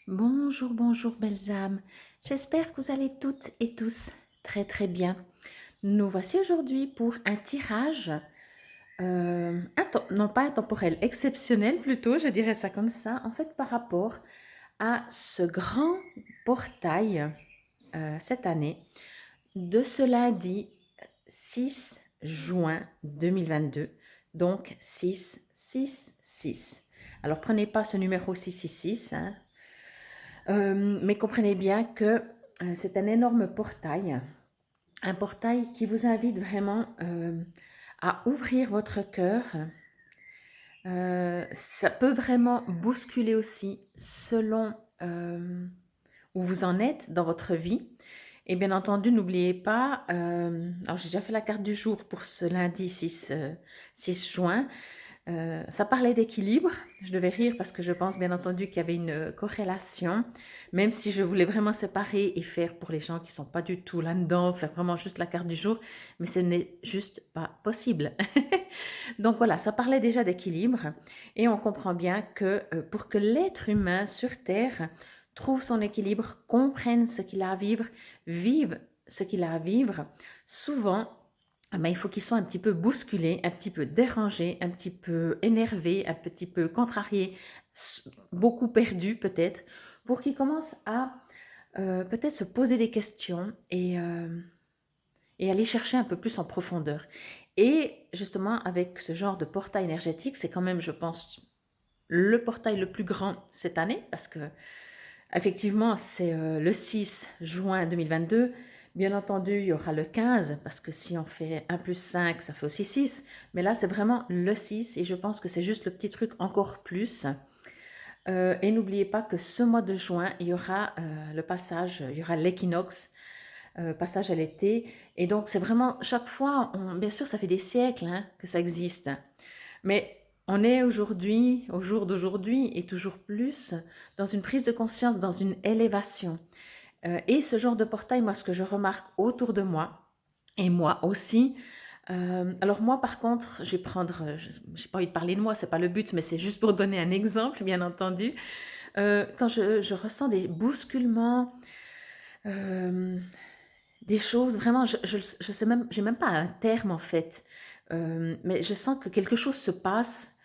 Bonjour, bonjour belles âmes. J'espère que vous allez toutes et tous très très bien. Nous voici aujourd'hui pour un tirage, non pas intemporel, exceptionnel plutôt, je dirais ça comme ça, en fait par rapport à ce grand portail cette année de ce lundi 6 juin 2022, donc 666. Alors prenez pas ce numéro 666, hein, mais comprenez bien que c'est un énorme portail, un portail qui vous invite vraiment à ouvrir votre cœur. Ça peut vraiment bousculer aussi selon où vous en êtes dans votre vie. Et bien entendu, n'oubliez pas, alors j'ai déjà fait la carte du jour pour ce lundi 6 juin. Ça parlait d'équilibre. Je devais rire parce que je pense bien entendu qu'il y avait une corrélation, même si je voulais vraiment séparer et faire pour les gens qui ne sont pas du tout là-dedans, faire vraiment juste la carte du jour, mais ce n'est juste pas possible. Donc voilà, ça parlait déjà d'équilibre et on comprend bien que pour que l'être humain sur Terre trouve son équilibre, comprenne ce qu'il a à vivre, vive ce qu'il a à vivre, souvent il faut qu'il soit un petit peu bousculé, un petit peu dérangé, un petit peu énervé, un petit peu contrarié, beaucoup perdu peut-être, pour qu'il commence à peut-être se poser des questions et aller chercher un peu plus en profondeur. Et justement, avec ce genre de portail énergétique, c'est quand même, je pense, le portail le plus grand cette année, parce que effectivement, c'est le 6 juin 2022. Bien entendu, il y aura le 15, parce que si on fait 1 plus 5, ça fait aussi 6. Mais là, c'est vraiment le 6, et je pense que c'est juste le petit truc encore plus. Et n'oubliez pas que ce mois de juin, il y aura le passage, il y aura l'équinoxe, passage à l'été. Et donc, c'est vraiment, chaque fois, bien sûr, ça fait des siècles hein, que ça existe. Mais on est aujourd'hui, au jour d'aujourd'hui, et toujours plus, dans une prise de conscience, dans une élévation. Et ce genre de portail, moi, ce que je remarque autour de moi, et moi aussi, alors moi, par contre, je vais prendre, je n'ai pas envie de parler de moi, c'est pas le but, mais c'est juste pour donner un exemple, bien entendu. Quand je ressens des bousculements, euh, des choses, vraiment, je sais même, j'ai même pas un terme en fait, mais je sens que quelque chose se passe,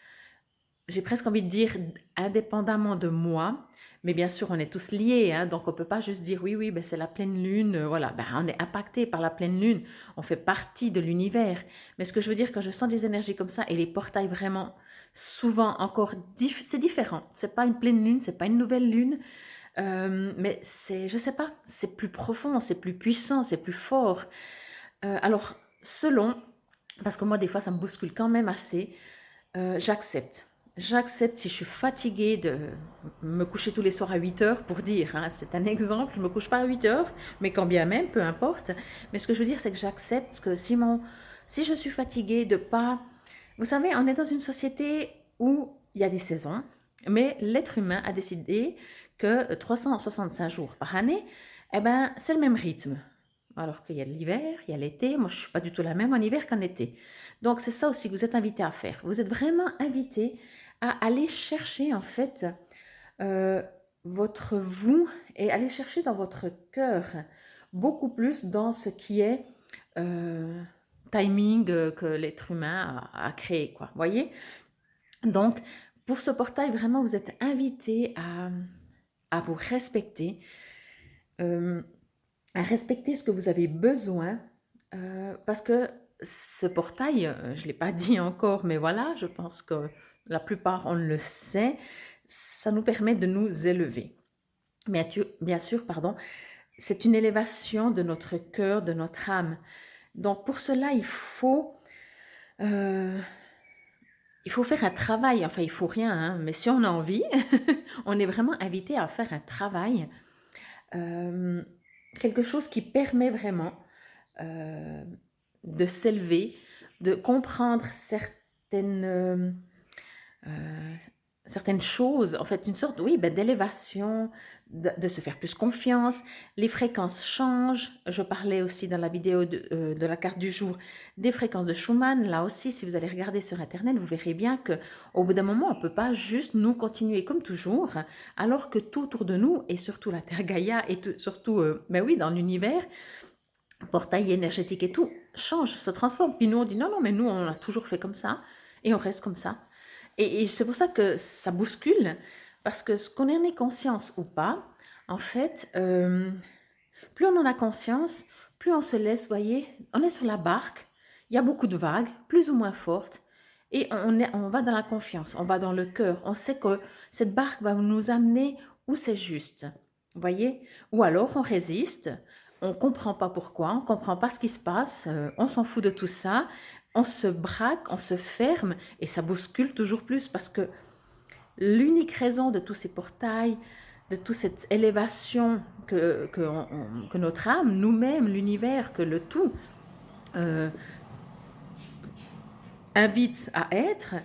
j'ai presque envie de dire indépendamment de moi, mais bien sûr, on est tous liés, hein, donc on ne peut pas juste dire oui, oui, ben c'est la pleine lune, voilà, ben on est impacté par la pleine lune, on fait partie de l'univers. Mais ce que je veux dire, quand je sens des énergies comme ça et les portails vraiment souvent encore, c'est différent. C'est pas une pleine lune, c'est pas une nouvelle lune, mais c'est, je sais pas, c'est plus profond, c'est plus puissant, c'est plus fort. Alors, selon, parce que moi des fois ça me bouscule quand même assez, j'accepte. J'accepte si je suis fatiguée de me coucher tous les soirs à 8 heures, pour dire, hein, c'est un exemple, je ne me couche pas à 8 heures, mais quand bien même, peu importe. Mais ce que je veux dire, c'est que j'accepte que si je suis fatiguée de pas... Vous savez, on est dans une société où il y a des saisons, mais l'être humain a décidé que 365 jours par année, eh ben, c'est le même rythme. Alors qu'il y a l'hiver, il y a l'été. Moi, je ne suis pas du tout la même en hiver qu'en été. Donc, c'est ça aussi que vous êtes invité à faire. Vous êtes vraiment invité à aller chercher, en fait, euh, votre vous et aller chercher dans votre cœur beaucoup plus dans ce qui est euh, timing que l'être humain a créé, quoi. Voyez? Donc, pour ce portail, vraiment, vous êtes invité à vous respecter, euh, à respecter ce que vous avez besoin, parce que ce portail, je ne l'ai pas dit encore, mais voilà, je pense que la plupart, on le sait, ça nous permet de nous élever. Bien sûr, pardon, c'est une élévation de notre cœur, de notre âme. Donc pour cela, euh, il faut faire un travail. Enfin, il faut rien, hein, mais si on a envie, on est vraiment invité à faire un travail, euh, quelque chose qui permet vraiment euh, de s'élever, de comprendre certaines, certaines choses, en fait, une sorte, oui, ben, d'élévation, de se faire plus confiance. Les fréquences changent. Je parlais aussi dans la vidéo de la carte du jour des fréquences de Schumann. Là aussi, si vous allez regarder sur Internet, vous verrez bien que au bout d'un moment, on ne peut pas juste nous continuer comme toujours, alors que tout autour de nous, et surtout la Terre Gaïa, et surtout, ben oui, dans l'univers, portail énergétique et tout, change, se transforme. Puis nous, on dit non, non, mais nous, on a toujours fait comme ça, et on reste comme ça. Et c'est pour ça que ça bouscule, parce que ce qu'on en ait conscience ou pas, en fait, plus on en a conscience, plus on se laisse, voyez, on est sur la barque, il y a beaucoup de vagues, plus ou moins fortes, et on va dans la confiance, on va dans le cœur, on sait que cette barque va nous amener où c'est juste, voyez, ou alors on résiste, on ne comprend pas pourquoi, on ne comprend pas ce qui se passe, on s'en fout de tout ça, on se braque, on se ferme, et ça bouscule toujours plus, parce que l'unique raison de tous ces portails, de toute cette élévation que notre âme, nous-mêmes, l'univers, que le tout invite à être,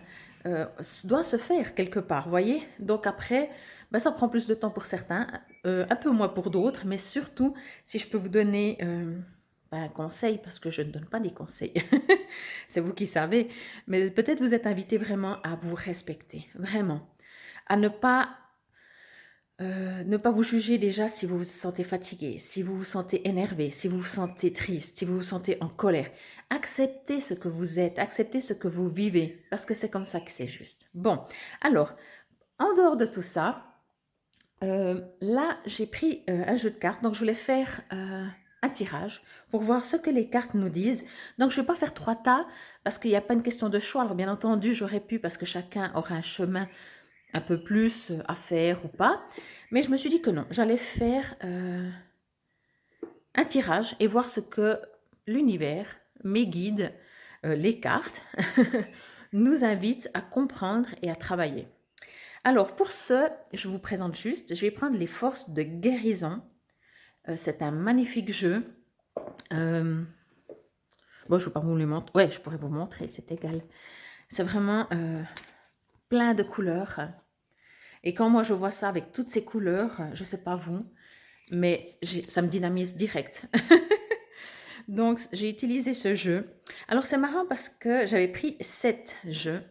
doit se faire quelque part, voyez. Donc après, ben, ça prend plus de temps pour certains, un peu moins pour d'autres, mais surtout, si je peux vous donner un conseil, parce que je ne donne pas des conseils, c'est vous qui savez, mais peut-être vous êtes invité vraiment à vous respecter, vraiment, à ne pas vous juger déjà si vous vous sentez fatigué, si vous vous sentez énervé, si vous vous sentez triste, si vous vous sentez en colère. Acceptez ce que vous êtes, acceptez ce que vous vivez, parce que c'est comme ça que c'est juste. Bon, alors, en dehors de tout ça, là, j'ai pris un jeu de cartes, donc je voulais faire un tirage pour voir ce que les cartes nous disent. Donc, je ne vais pas faire 3 tas, parce qu'il n'y a pas une question de choix. Alors, bien entendu, j'aurais pu, parce que chacun aura un chemin un peu plus à faire ou pas. Mais je me suis dit que non, j'allais faire un tirage et voir ce que l'univers, mes guides, les cartes, nous invitent à comprendre et à travailler. Alors pour ce, je vous présente juste, je vais prendre les forces de guérison. C'est un magnifique jeu. Bon, je ne vais pas vous les montrer. Ouais, je pourrais vous montrer, c'est égal. C'est vraiment plein de couleurs. Et quand moi je vois ça avec toutes ces couleurs, je ne sais pas vous, mais ça me dynamise direct. Donc j'ai utilisé ce jeu. Alors c'est marrant parce que j'avais pris 7 jeux.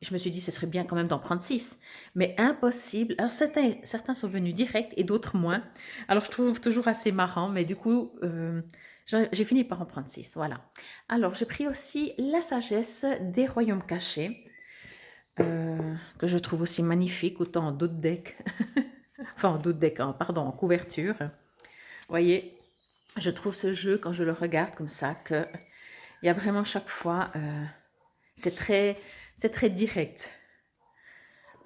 Je me suis dit ce serait bien quand même d'en prendre 6. Mais impossible. Alors certains sont venus direct et d'autres moins. Alors je trouve toujours assez marrant, mais du coup j'ai fini par en prendre 6. Voilà. Alors j'ai pris aussi la sagesse des royaumes cachés. Que je trouve aussi magnifique, autant en dos de deck, enfin en dos de deck, pardon, en couverture. Vous voyez, je trouve ce jeu, quand je le regarde comme ça, qu'il y a vraiment chaque fois, c'est très direct.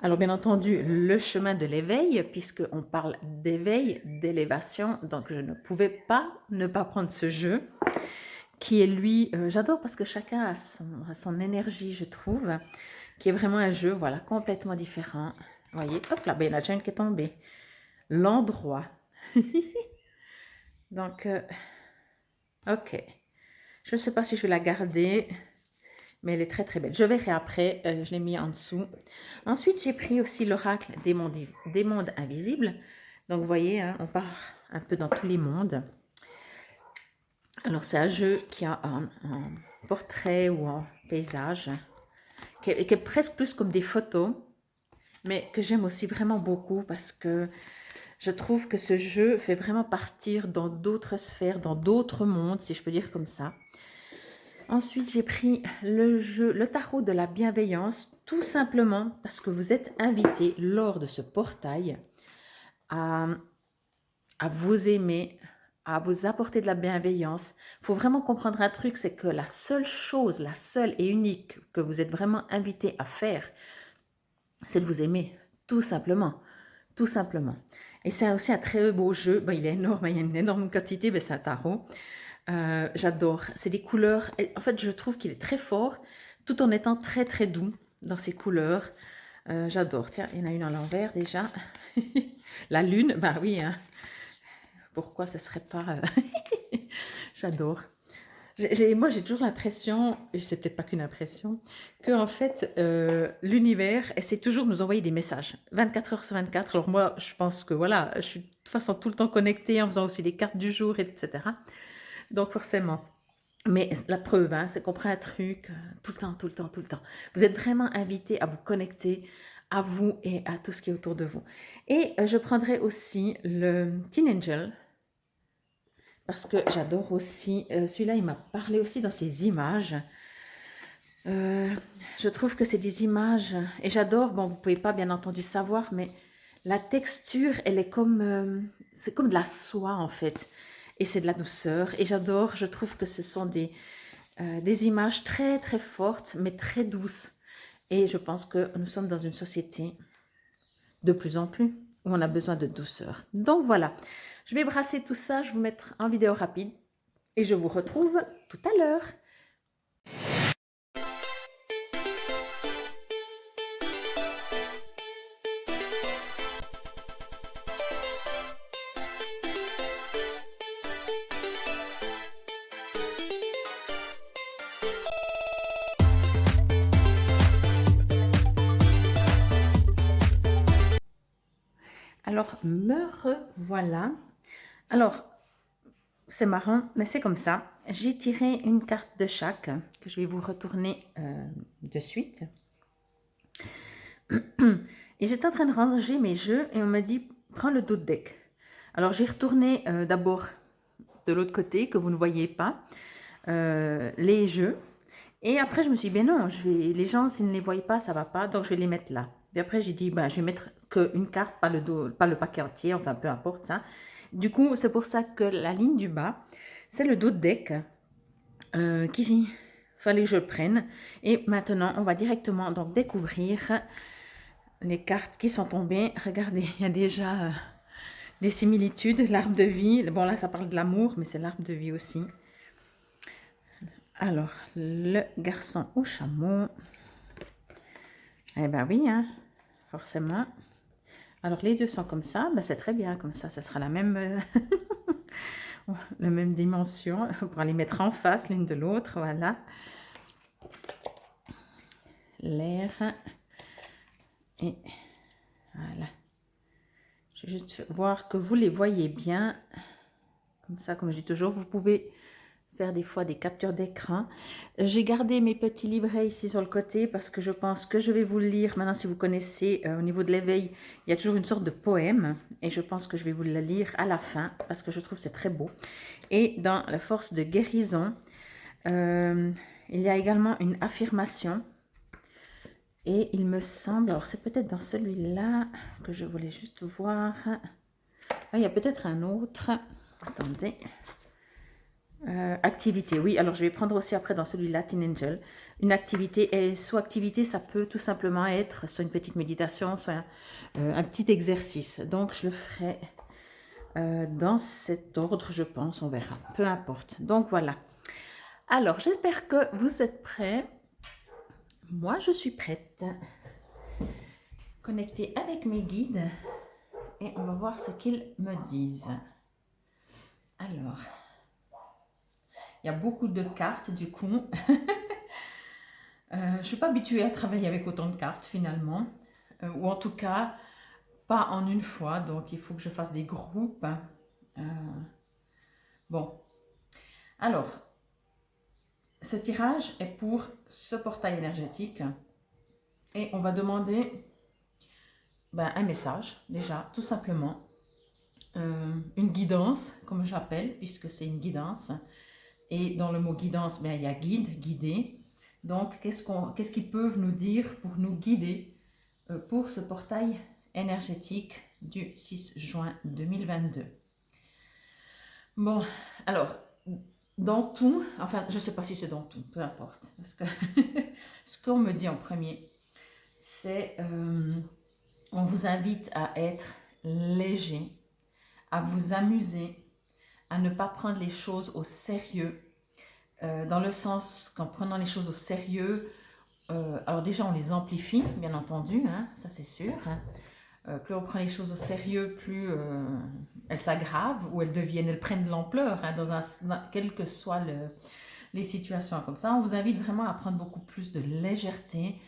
Alors bien entendu, le chemin de l'éveil, puisqu'on parle d'éveil, d'élévation, donc je ne pouvais pas ne pas prendre ce jeu, qui est lui, j'adore parce que chacun a son énergie, je trouve, qui est vraiment un jeu, voilà, complètement différent. Vous voyez, hop là, ben, il y en a déjà une qui est tombée. L'endroit. Donc, ok. Je ne sais pas si je vais la garder, mais elle est très très belle. Je verrai après, je l'ai mis en dessous. Ensuite, j'ai pris aussi l'oracle des mondes invisibles. Donc, vous voyez, hein, on part un peu dans tous les mondes. Alors, c'est un jeu qui a un portrait ou un paysage, qui est presque plus comme des photos, mais que j'aime aussi vraiment beaucoup parce que je trouve que ce jeu fait vraiment partir dans d'autres sphères, dans d'autres mondes, si je peux dire comme ça. Ensuite, j'ai pris le tarot de la bienveillance, tout simplement parce que vous êtes invité lors de ce portail à vous aimer, à vous apporter de la bienveillance. Il faut vraiment comprendre un truc, c'est que la seule chose, la seule et unique que vous êtes vraiment invité à faire, c'est de vous aimer, tout simplement. Tout simplement. Et c'est aussi un très beau jeu. Bon, il est énorme, il y a une énorme quantité, mais c'est un tarot. J'adore. C'est des couleurs. En fait, je trouve qu'il est très fort, tout en étant très très doux dans ses couleurs. J'adore. Tiens, il y en a une à l'envers déjà. La lune, oui. Hein. Pourquoi ce serait pas... J'adore. Moi, j'ai toujours l'impression, et c'est peut-être pas qu'une impression, que en fait, l'univers essaie toujours de nous envoyer des messages, 24 heures sur 24. Alors moi, je pense que voilà, je suis de toute façon tout le temps connectée en faisant aussi les cartes du jour, etc. Donc forcément. Mais la preuve, hein, c'est qu'on prend un truc tout le temps, tout le temps, tout le temps. Vous êtes vraiment invité à vous connecter à vous et à tout ce qui est autour de vous. Et je prendrai aussi le Teen Angel, parce que j'adore aussi, celui-là, il m'a parlé aussi dans ses images. Euh, je trouve que c'est des images, et j'adore, bon, vous pouvez pas bien entendu savoir, mais la texture, elle est comme, c'est comme de la soie en fait, et c'est de la douceur, et j'adore, je trouve que ce sont des images très très fortes, mais très douces, et je pense que nous sommes dans une société de plus en plus où on a besoin de douceur. Donc voilà, je vais brasser tout ça, je vais vous mettre en vidéo rapide, et je vous retrouve tout à l'heure. Alors, me revoilà. Alors, c'est marrant, mais c'est comme ça. J'ai tiré une carte de chaque que je vais vous retourner de suite. Et j'étais en train de ranger mes jeux et on m'a dit, prends le dos de deck. Alors, j'ai retourné d'abord de l'autre côté, que vous ne voyez pas, les jeux. Et après, je me suis dit, ben non, les gens, s'ils ne les voient pas, ça va pas, donc je vais les mettre là. Et après, j'ai dit, ben, je vais mettre qu'une carte, pas le paquet entier, enfin, peu importe ça. Du coup, c'est pour ça que la ligne du bas, c'est le dos de deck qu'il fallait que je prenne. Et maintenant, on va directement donc découvrir les cartes qui sont tombées. Regardez, il y a déjà des similitudes. L'arbre de vie, bon là, ça parle de l'amour, mais c'est l'arbre de vie aussi. Alors, le garçon au chameau. Eh ben oui, hein, forcément. Alors, les deux sont comme ça. Ben, c'est très bien, comme ça sera la même, la même dimension. On pourra les mettre en face l'une de l'autre, voilà. L'air. Et voilà. Je vais juste voir que vous les voyez bien. Comme ça, comme je dis toujours, vous pouvez faire des fois des captures d'écran. J'ai gardé mes petits livrets ici sur le côté parce que je pense que je vais vous le lire. Maintenant, si vous connaissez, au niveau de l'éveil, il y a toujours une sorte de poème. Et je pense que je vais vous le lire à la fin parce que je trouve c'est très beau. Et dans la force de guérison, il y a également une affirmation. Et il me semble, alors c'est peut-être dans celui-là que je voulais juste voir. Ah, il y a peut-être un autre. Attendez. Activité, oui. Alors, je vais prendre aussi après dans celui-là, Teen Angel. Une activité, et soit activité, ça peut tout simplement être soit une petite méditation, soit un petit exercice. Donc, je le ferai dans cet ordre, je pense, on verra. Peu importe. Donc, voilà. Alors, j'espère que vous êtes prêts. Moi, je suis prête. Connectée avec mes guides. Et on va voir ce qu'ils me disent. Alors... il y a beaucoup de cartes du coup. Je ne suis pas habituée à travailler avec autant de cartes finalement. Ou en tout cas, pas en une fois. Donc il faut que je fasse des groupes. Bon. Alors, ce tirage est pour ce portail énergétique. Et on va demander un message déjà, tout simplement. Une guidance, comme j'appelle, puisque c'est une guidance. Et dans le mot guidance, il y a guide, guider. Donc, qu'est-ce qu'ils peuvent nous dire pour nous guider pour ce portail énergétique du 6 juin 2022? Bon, alors, dans tout, enfin, je ne sais pas si c'est dans tout, peu importe. Parce que ce qu'on me dit en premier, c'est on vous invite à être léger, à vous amuser, à ne pas prendre les choses au sérieux. Dans le sens qu'en prenant les choses au sérieux, alors déjà on les amplifie, bien entendu, hein, ça c'est sûr. Hein. Plus on prend les choses au sérieux, plus elles s'aggravent ou elles prennent de l'ampleur, hein, quel que soit les situations comme ça. On vous invite vraiment à prendre beaucoup plus de légèreté,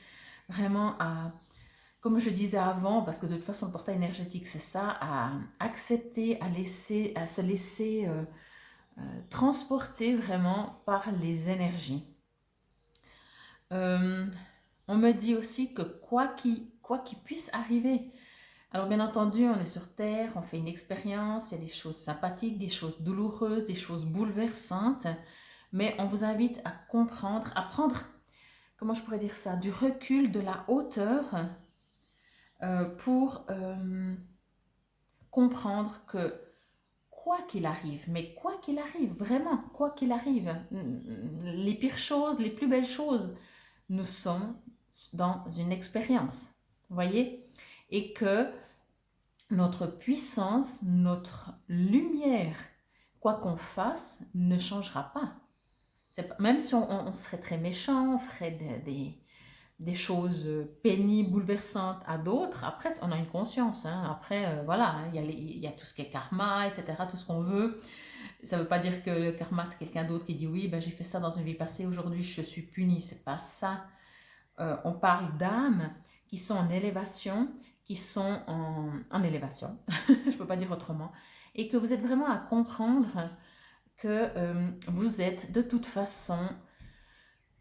vraiment à, comme je disais avant, parce que de toute façon le portail énergétique c'est ça, à accepter, à se laisser transporter vraiment par les énergies. On me dit aussi que quoi qu'il puisse arriver, alors bien entendu, on est sur Terre, on fait une expérience, il y a des choses sympathiques, des choses douloureuses, des choses bouleversantes, mais on vous invite à comprendre, à prendre, comment je pourrais dire ça, du recul, de la hauteur pour comprendre que quoi qu'il arrive, mais quoi qu'il arrive, vraiment, quoi qu'il arrive, les pires choses, les plus belles choses, nous sommes dans une expérience, vous voyez? Et que notre puissance, notre lumière, quoi qu'on fasse, ne changera pas. Même si on serait très méchant, on ferait des choses pénibles, bouleversantes à d'autres, après on a une conscience, hein. Après voilà, hein, il y a tout ce qui est karma, etc., tout ce qu'on veut. Ça ne veut pas dire que le karma c'est quelqu'un d'autre qui dit oui, ben, j'ai fait ça dans une vie passée, aujourd'hui je suis puni, c'est pas ça. On parle d'âmes qui sont en élévation, qui sont en élévation, je ne peux pas dire autrement, et que vous êtes vraiment à comprendre que vous êtes de toute façon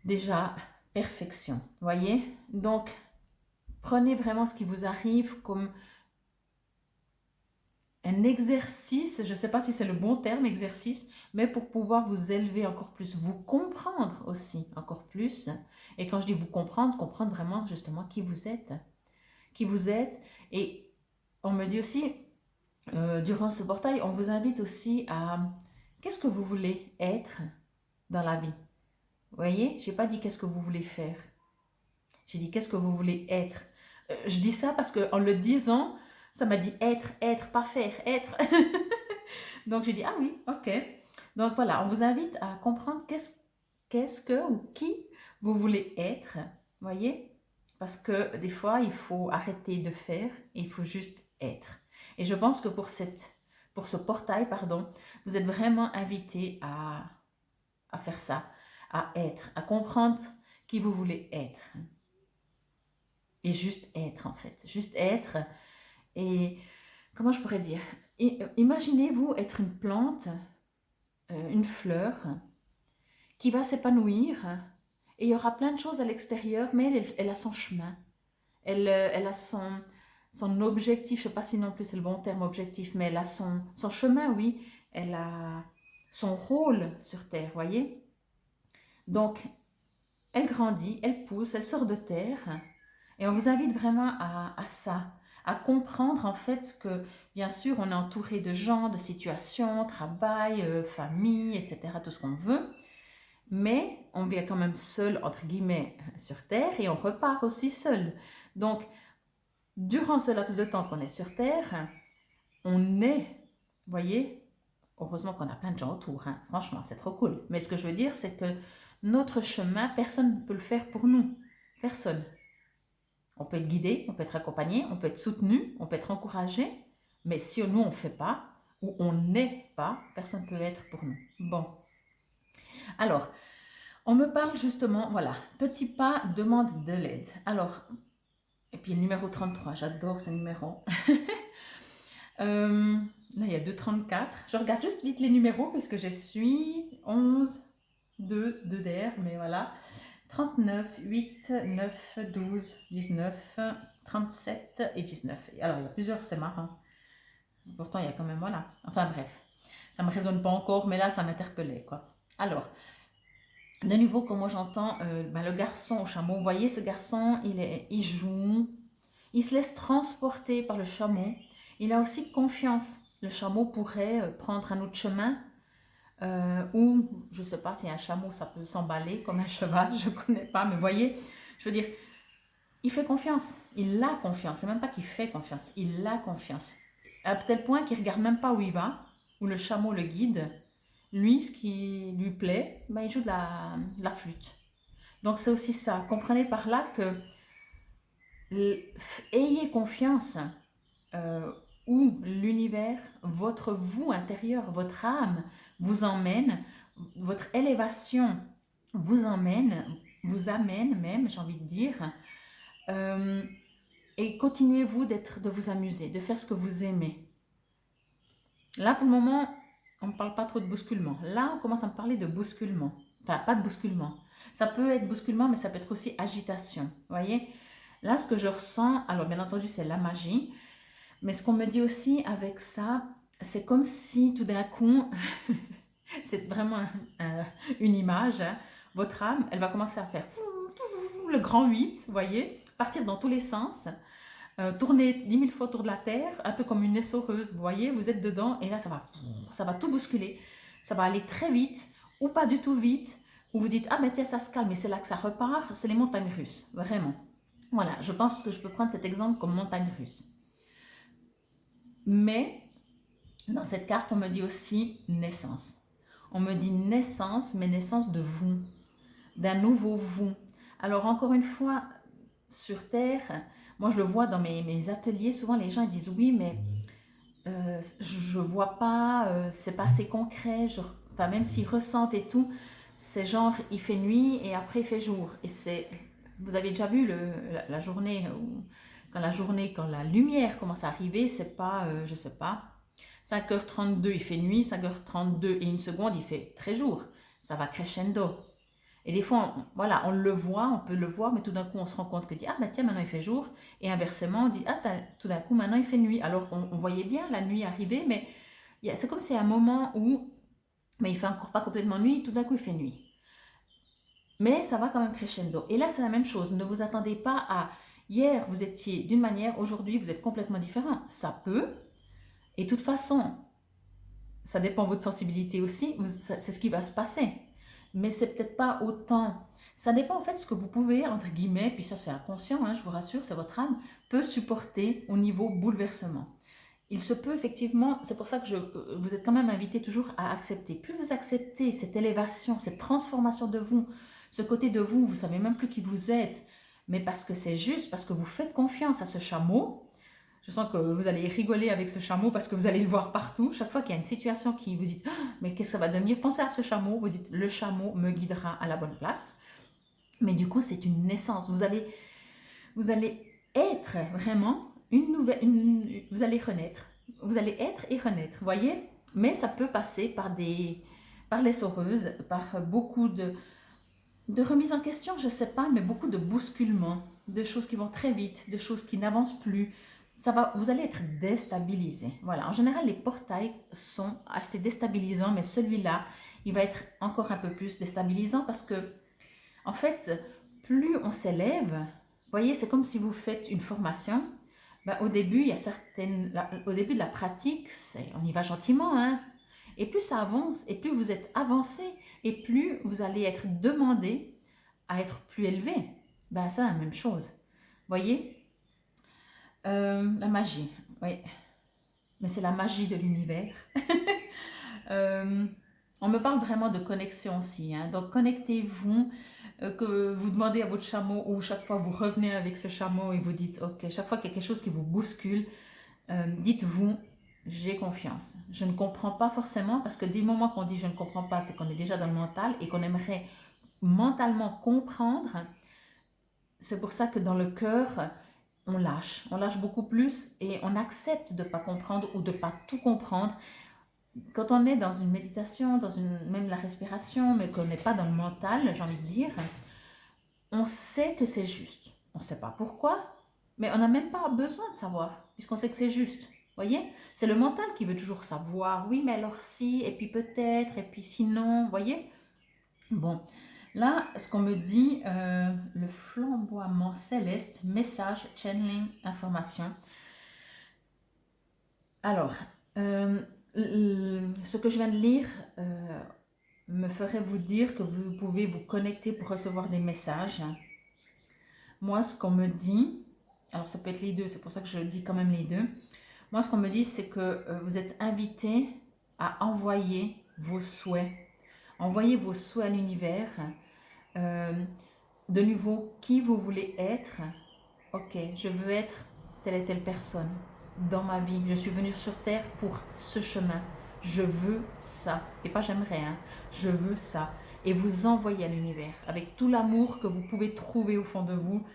déjà perfection, voyez? Donc, prenez vraiment ce qui vous arrive comme un exercice, je ne sais pas si c'est le bon terme, exercice, mais pour pouvoir vous élever encore plus, vous comprendre aussi encore plus. Et quand je dis vous comprendre, comprendre vraiment justement qui vous êtes. Qui vous êtes. Et on me dit aussi, durant ce portail, on vous invite aussi à... Qu'est-ce que vous voulez être dans la vie? Vous voyez, je n'ai pas dit qu'est-ce que vous voulez faire. J'ai dit qu'est-ce que vous voulez être. Je dis ça parce qu'en le disant, ça m'a dit être, pas faire, être. Donc j'ai dit, ah oui, ok. Donc voilà, on vous invite à comprendre qu'est-ce que ou qui vous voulez être, voyez? Parce que des fois, il faut arrêter de faire et il faut juste être. Et je pense que pour ce portail, pardon, vous êtes vraiment invité à faire ça, à être, à comprendre qui vous voulez être. Et juste être en fait, juste être. Et comment je pourrais dire? Imaginez-vous être une plante, une fleur, qui va s'épanouir et il y aura plein de choses à l'extérieur, mais elle a son chemin. Elle a son objectif, je ne sais pas si non plus c'est le bon terme objectif, mais elle a son chemin, oui. Elle a son rôle sur Terre, voyez? Donc, elle grandit, elle pousse, elle sort de terre. Et on vous invite vraiment à ça, à comprendre en fait que, bien sûr, on est entouré de gens, de situations, travail, famille, etc., tout ce qu'on veut. Mais on vient quand même seul, entre guillemets, sur Terre et on repart aussi seul. Donc, durant ce laps de temps qu'on est sur Terre, on est, vous voyez, heureusement qu'on a plein de gens autour, hein. Franchement, c'est trop cool. Mais ce que je veux dire, c'est que notre chemin, personne ne peut le faire pour nous. Personne. On peut être guidé, on peut être accompagné, on peut être soutenu, on peut être encouragé, mais si nous on ne fait pas ou on n'est pas, personne ne peut être pour nous. Bon. Alors, on me parle justement, voilà, petit pas, demande de l'aide. Alors, et puis le numéro 33, j'adore ce numéro. Là, il y a 234. Je regarde juste vite les numéros puisque je suis 11, 2 DR, mais voilà. 39, 8, 9, 12, 19, 37 et 19. Alors, il y a plusieurs, c'est marrant. Pourtant, il y a quand même, voilà. Enfin, bref. Ça ne me résonne pas encore, mais là, ça m'interpellait, quoi. Alors, de nouveau, comment j'entends le garçon au chameau. Vous voyez, ce garçon, il joue, il se laisse transporter par le chameau. Il a aussi confiance. Le chameau pourrait prendre un autre chemin. Ou, je ne sais pas si un chameau, ça peut s'emballer comme un cheval, je ne connais pas. Mais vous voyez, je veux dire, il fait confiance. Il a confiance. C'est même pas qu'il fait confiance. Il a confiance. À tel point qu'il ne regarde même pas où il va, où le chameau le guide. Lui, ce qui lui plaît, ben, il joue de la flûte. Donc c'est aussi ça. Comprenez par là que ayez confiance où l'univers, votre vous intérieur, votre âme vous emmène, votre élévation vous amène même, j'ai envie de dire, euh, et continuez-vous de vous amuser, de faire ce que vous aimez. Là, pour le moment, on ne parle pas trop de bousculement. Là, on commence à me parler de bousculement. Enfin, pas de bousculement. Ça peut être bousculement, mais ça peut être aussi agitation. Vous voyez? Là, ce que je ressens, alors bien entendu, c'est la magie. Mais ce qu'on me dit aussi avec ça, c'est comme si tout d'un coup, c'est vraiment une image, hein, votre âme, elle va commencer à faire le grand 8, vous voyez, partir dans tous les sens, tourner 10 000 fois autour de la Terre, un peu comme une essoreuse, vous voyez, vous êtes dedans et là, ça va tout bousculer. Ça va aller très vite ou pas du tout vite, ou vous dites, ah ben tiens, ça se calme, et c'est là que ça repart, c'est les montagnes russes, vraiment. Voilà, je pense que je peux prendre cet exemple comme montagne russe. Mais dans cette carte, on me dit aussi naissance. On me dit naissance, mais naissance de vous, d'un nouveau vous. Alors encore une fois, sur Terre, moi je le vois dans mes ateliers, souvent les gens disent oui, mais je vois pas, c'est pas assez concret, enfin même s'ils ressentent et tout, c'est genre il fait nuit et après il fait jour. Et c'est, vous avez déjà vu la journée, quand la lumière commence à arriver, c'est pas, je sais pas, 5h32 il fait nuit, 5h32 et une seconde il fait très jour. Ça va crescendo. Et des fois, voilà, on le voit, on peut le voir, mais tout d'un coup, on se rend compte que dit, ah ben tiens, maintenant il fait jour. Et inversement, on dit, ah tout d'un coup, maintenant il fait nuit. Alors qu'on voyait bien la nuit arriver, mais c'est comme si c'est un moment où, mais il fait encore pas complètement nuit, tout d'un coup il fait nuit. Mais ça va quand même crescendo. Et là, c'est la même chose. Ne vous attendez pas à, hier vous étiez d'une manière, aujourd'hui vous êtes complètement différent. Ça peut. Et de toute façon, ça dépend de votre sensibilité aussi, c'est ce qui va se passer. Mais c'est peut-être pas autant. Ça dépend en fait de ce que vous pouvez, entre guillemets, puis ça c'est inconscient, hein, je vous rassure, c'est votre âme, peut supporter au niveau bouleversement. Il se peut effectivement, c'est pour ça que vous êtes quand même invité toujours à accepter. Plus vous acceptez cette élévation, cette transformation de vous, ce côté de vous, vous savez même plus qui vous êtes, mais parce que c'est juste, parce que vous faites confiance à ce chameau. Je sens que vous allez rigoler avec ce chameau parce que vous allez le voir partout. Chaque fois qu'il y a une situation qui vous dit, oh, mais qu'est-ce que ça va devenir, pensez à ce chameau, vous dites, le chameau me guidera à la bonne place. Mais du coup, c'est une naissance. Vous allez être vraiment une nouvelle, vous allez renaître. Vous allez être et renaître, voyez. Mais ça peut passer par les soreuses, par beaucoup de remise en question, je ne sais pas, mais beaucoup de bousculements, de choses qui vont très vite, de choses qui n'avancent plus. Vous allez être déstabilisé. Voilà, en général, les portails sont assez déstabilisants, mais celui-là, il va être encore un peu plus déstabilisant parce que, en fait, plus on s'élève, vous voyez, c'est comme si vous faites une formation. Ben, au début, au début de la pratique, on y va gentiment, hein. Et plus ça avance, et plus vous êtes avancé, et plus vous allez être demandé à être plus élevé. Ben, c'est la même chose. Voyez, la magie, oui. Mais c'est la magie de l'univers. On me parle vraiment de connexion aussi, hein. Donc connectez-vous, que vous demandez à votre chameau ou chaque fois vous revenez avec ce chameau et vous dites, ok, chaque fois qu'il y a quelque chose qui vous bouscule, dites-vous, j'ai confiance. Je ne comprends pas forcément parce que du moment qu'on dit je ne comprends pas, c'est qu'on est déjà dans le mental et qu'on aimerait mentalement comprendre. C'est pour ça que dans le cœur, on lâche beaucoup plus et on accepte de ne pas comprendre ou de ne pas tout comprendre. Quand on est dans une méditation, même la respiration, mais qu'on n'est pas dans le mental, j'ai envie de dire, on sait que c'est juste. On ne sait pas pourquoi, mais on n'a même pas besoin de savoir, puisqu'on sait que c'est juste. Voyez, c'est le mental qui veut toujours savoir. Oui, mais alors si, et puis peut-être, et puis sinon, voyez. Bon, là, ce qu'on me dit, le flamboiement céleste, message, channeling, information. Alors, ce que je viens de lire me ferait vous dire que vous pouvez vous connecter pour recevoir des messages. Moi, ce qu'on me dit, alors ça peut être les deux, c'est pour ça que je dis quand même les deux. Moi, ce qu'on me dit, c'est que vous êtes invité à envoyer vos souhaits. Envoyez vos souhaits à l'univers. De nouveau, qui vous voulez être. Ok, je veux être telle et telle personne dans ma vie. Je suis venue sur Terre pour ce chemin. Je veux ça. Et pas j'aimerais, hein. Je veux ça. et vous envoyer à l'univers avec tout l'amour que vous pouvez trouver au fond de vous,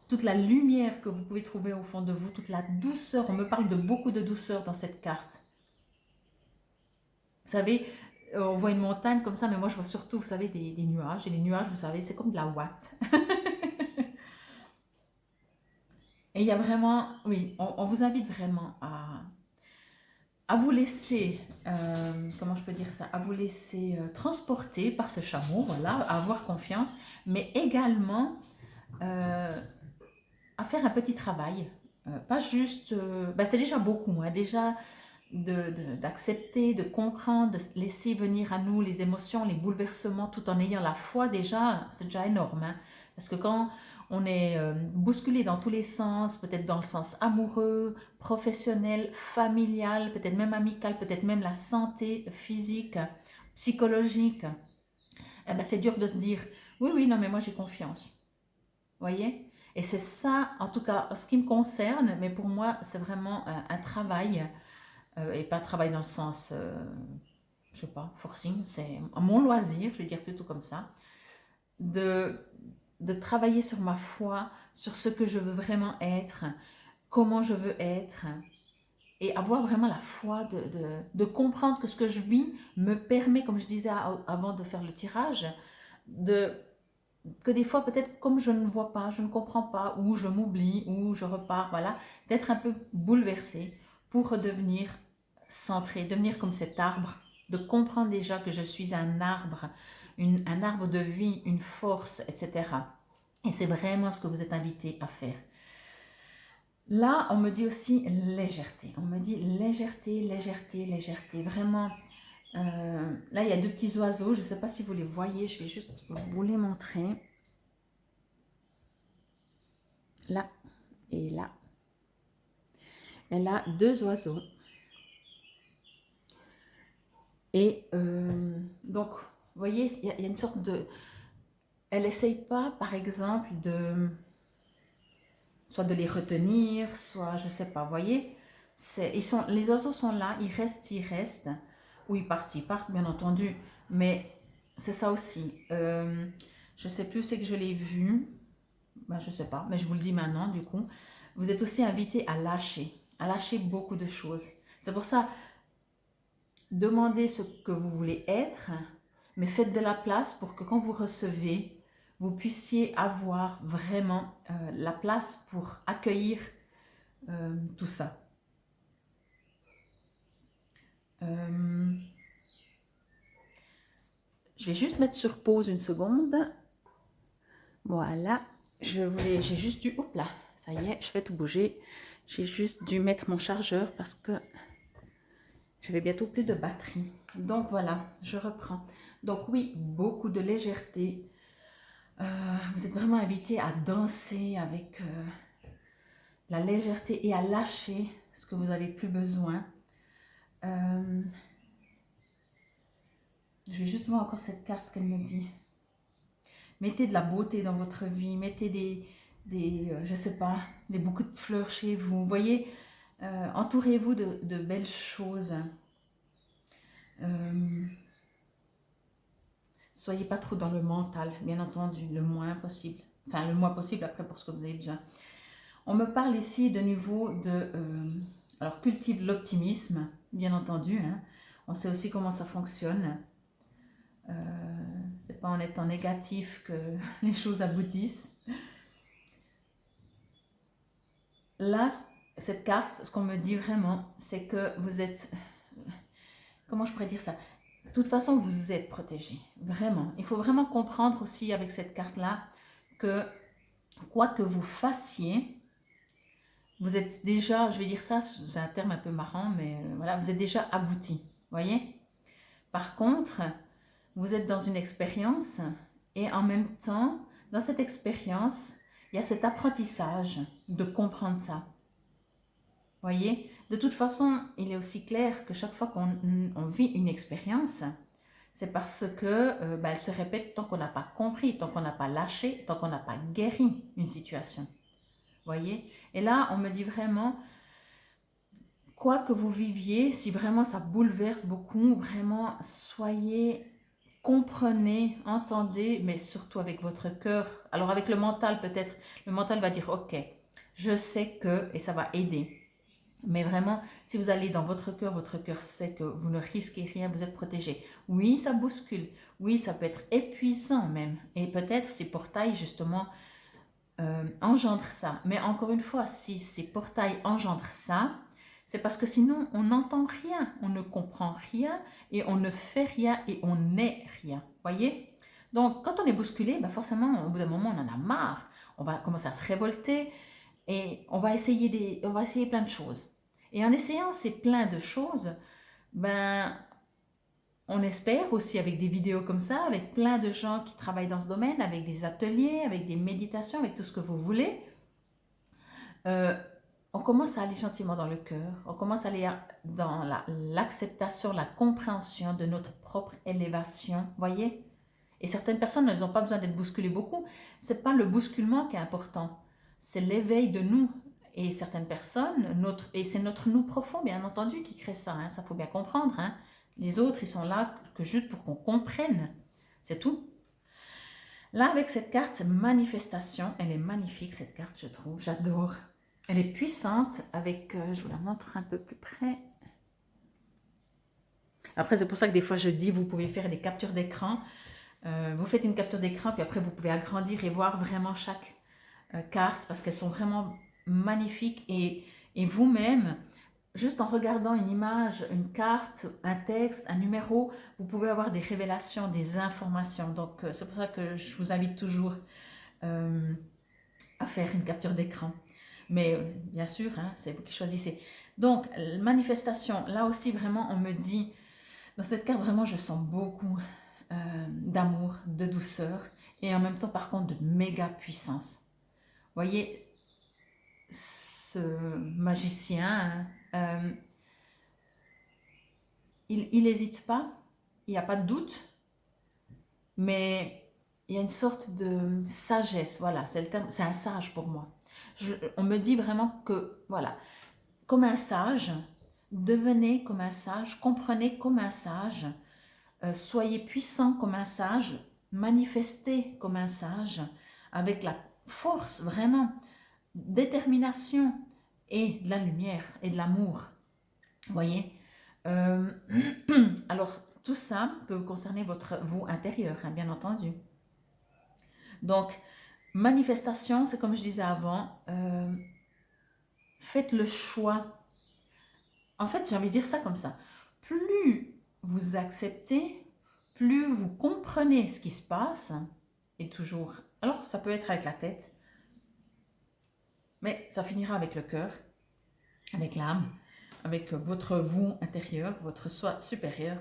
toute la lumière que vous pouvez trouver au fond de vous, toute la douceur. On me parle de beaucoup de douceur dans cette carte. Vous savez, on voit une montagne comme ça, mais moi je vois surtout, vous savez, des nuages. Et les nuages, vous savez, c'est comme de la ouate. Et il y a vraiment, oui, on vous invite vraiment à vous laisser, comment je peux dire ça, à vous laisser transporter par ce chameau, voilà, à avoir confiance, mais également à faire un petit travail. Pas juste, c'est déjà beaucoup, hein, déjà d'accepter, de comprendre, de laisser venir à nous les émotions, les bouleversements, tout en ayant la foi, déjà, c'est déjà énorme. Hein. Parce que quand on est bousculé dans tous les sens, peut-être dans le sens amoureux, professionnel, familial, peut-être même amical, peut-être même la santé physique, psychologique, eh ben, c'est dur de se dire, oui, oui, non, mais moi j'ai confiance. Vous voyez? Et c'est ça, en tout cas, ce qui me concerne, mais pour moi, c'est vraiment un travail et pas travail dans le sens, je sais pas, forcing, c'est mon loisir, je vais dire plutôt comme ça, de, de travailler sur ma foi, sur ce que je veux vraiment être, comment je veux être, et avoir vraiment la foi de comprendre que ce que je vis me permet, comme je disais avant de faire le tirage, de, que des fois peut-être comme je ne vois pas, je ne comprends pas, ou je m'oublie, ou je repars, voilà, d'être un peu bouleversée pour redevenir centré, devenir comme cet arbre, de comprendre déjà que je suis un arbre, un arbre de vie, une force, etc. Et c'est vraiment ce que vous êtes invité à faire. Là, on me dit aussi légèreté. On me dit légèreté, légèreté, légèreté. Vraiment, là, il y a deux petits oiseaux. Je ne sais pas si vous les voyez. Je vais juste vous les montrer. Là et là. Et là, deux oiseaux. Et donc, vous voyez, il y a une sorte de... Elle n'essaye pas, par exemple, soit de les retenir, soit, je ne sais pas, vous voyez, les oiseaux sont là, ils restent, ou ils partent, bien entendu, mais c'est ça aussi. Je ne sais plus où c'est que je l'ai vu, je ne sais pas, mais je vous le dis maintenant, du coup. Vous êtes aussi invité à lâcher beaucoup de choses. C'est pour ça, demandez ce que vous voulez être, mais faites de la place pour que quand vous recevez, vous puissiez avoir vraiment la place pour accueillir tout ça. Je vais juste mettre sur pause une seconde. Voilà, j'ai juste dû, hop là, ça y est, je fais tout bouger. J'ai juste dû mettre mon chargeur parce que j'avais bientôt plus de batterie. Donc voilà, je reprends. Donc oui, beaucoup de légèreté. Vous êtes vraiment invité à danser avec la légèreté et à lâcher ce que vous n'avez plus besoin. Je vais juste voir encore cette carte, ce qu'elle me dit. Mettez de la beauté dans votre vie, mettez je sais pas, des bouquets de fleurs chez vous. Vous voyez, entourez-vous de belles choses. Soyez pas trop dans le mental, bien entendu, le moins possible. Enfin, le moins possible après pour ce que vous avez besoin. On me parle ici de niveau de... alors, cultive l'optimisme, bien entendu. Hein. On sait aussi comment ça fonctionne. C'est pas en étant négatif que les choses aboutissent. Là, cette carte, ce qu'on me dit vraiment, c'est que vous êtes... Comment je pourrais dire ça? De toute façon, vous êtes protégé. Vraiment. Il faut vraiment comprendre aussi avec cette carte-là que quoi que vous fassiez, vous êtes déjà, je vais dire ça, c'est un terme un peu marrant, mais voilà, vous êtes déjà abouti. Voyez? Par contre, vous êtes dans une expérience et en même temps, dans cette expérience, il y a cet apprentissage de comprendre ça. Voyez, de toute façon, il est aussi clair que chaque fois qu'on vit une expérience, c'est parce que elle se répète tant qu'on n'a pas compris, tant qu'on n'a pas lâché, tant qu'on n'a pas guéri une situation. Voyez, et là, on me dit vraiment, quoi que vous viviez, si vraiment ça bouleverse beaucoup, vraiment, soyez comprenez, entendez, mais surtout avec votre cœur. Alors avec le mental peut-être, le mental va dire ok, je sais que, et ça va aider. Mais vraiment, si vous allez dans votre cœur sait que vous ne risquez rien, vous êtes protégé. Oui, ça bouscule, oui, ça peut être épuisant même. Et peut-être ces portails justement engendrent ça. Mais encore une fois, si ces portails engendrent ça, c'est parce que sinon on n'entend rien, on ne comprend rien et on ne fait rien et on n'est rien. Voyez? Donc quand on est bousculé, ben forcément au bout d'un moment on en a marre. On va commencer à se révolter et on va essayer plein de choses. Et en essayant ces plein de choses, ben on espère aussi avec des vidéos comme ça, avec plein de gens qui travaillent dans ce domaine, avec des ateliers, avec des méditations, avec tout ce que vous voulez, euh, on commence à aller gentiment dans le cœur, on commence à aller dans l'acceptation, la compréhension de notre propre élévation, voyez? Et certaines personnes, elles n'ont pas besoin d'être bousculées beaucoup. C'est pas le bousculement qui est important, c'est l'éveil de nous. Et certaines personnes, et c'est notre nous profond, bien entendu, qui crée ça. Hein, ça faut bien comprendre. Hein. Les autres, ils sont là que juste pour qu'on comprenne. C'est tout. Là, avec cette carte manifestation, elle est magnifique, cette carte, je trouve. J'adore. Elle est puissante avec, je vous la montre un peu plus près. Après, c'est pour ça que des fois, je dis, vous pouvez faire des captures d'écran. Vous faites une capture d'écran, puis après, vous pouvez agrandir et voir vraiment chaque carte parce qu'elles sont vraiment magnifiques. Et vous-même, juste en regardant une image, une carte, un texte, un numéro, vous pouvez avoir des révélations, des informations. Donc, c'est pour ça que je vous invite toujours à faire une capture d'écran. Mais bien sûr, hein, c'est vous qui choisissez. Donc, manifestation, là aussi, vraiment, on me dit, dans cette carte, vraiment, je sens beaucoup d'amour, de douceur, et en même temps, par contre, de méga puissance. Vous voyez, ce magicien, il n'hésite pas, il n'y a pas de doute, mais il y a une sorte de sagesse, voilà, c'est le terme, c'est un sage pour moi. On me dit vraiment que, voilà, comme un sage, devenez comme un sage, comprenez comme un sage, soyez puissant comme un sage, manifestez comme un sage, avec la force, vraiment, détermination et de la lumière et de l'amour. Vous voyez alors, tout ça peut concerner votre vous intérieur, hein, bien entendu. Donc, manifestation, c'est comme je disais avant, faites le choix. En fait, j'ai envie de dire ça comme ça. Plus vous acceptez, plus vous comprenez ce qui se passe, et toujours, alors ça peut être avec la tête, mais ça finira avec le cœur, avec l'âme, avec votre vous intérieur, votre soi supérieur.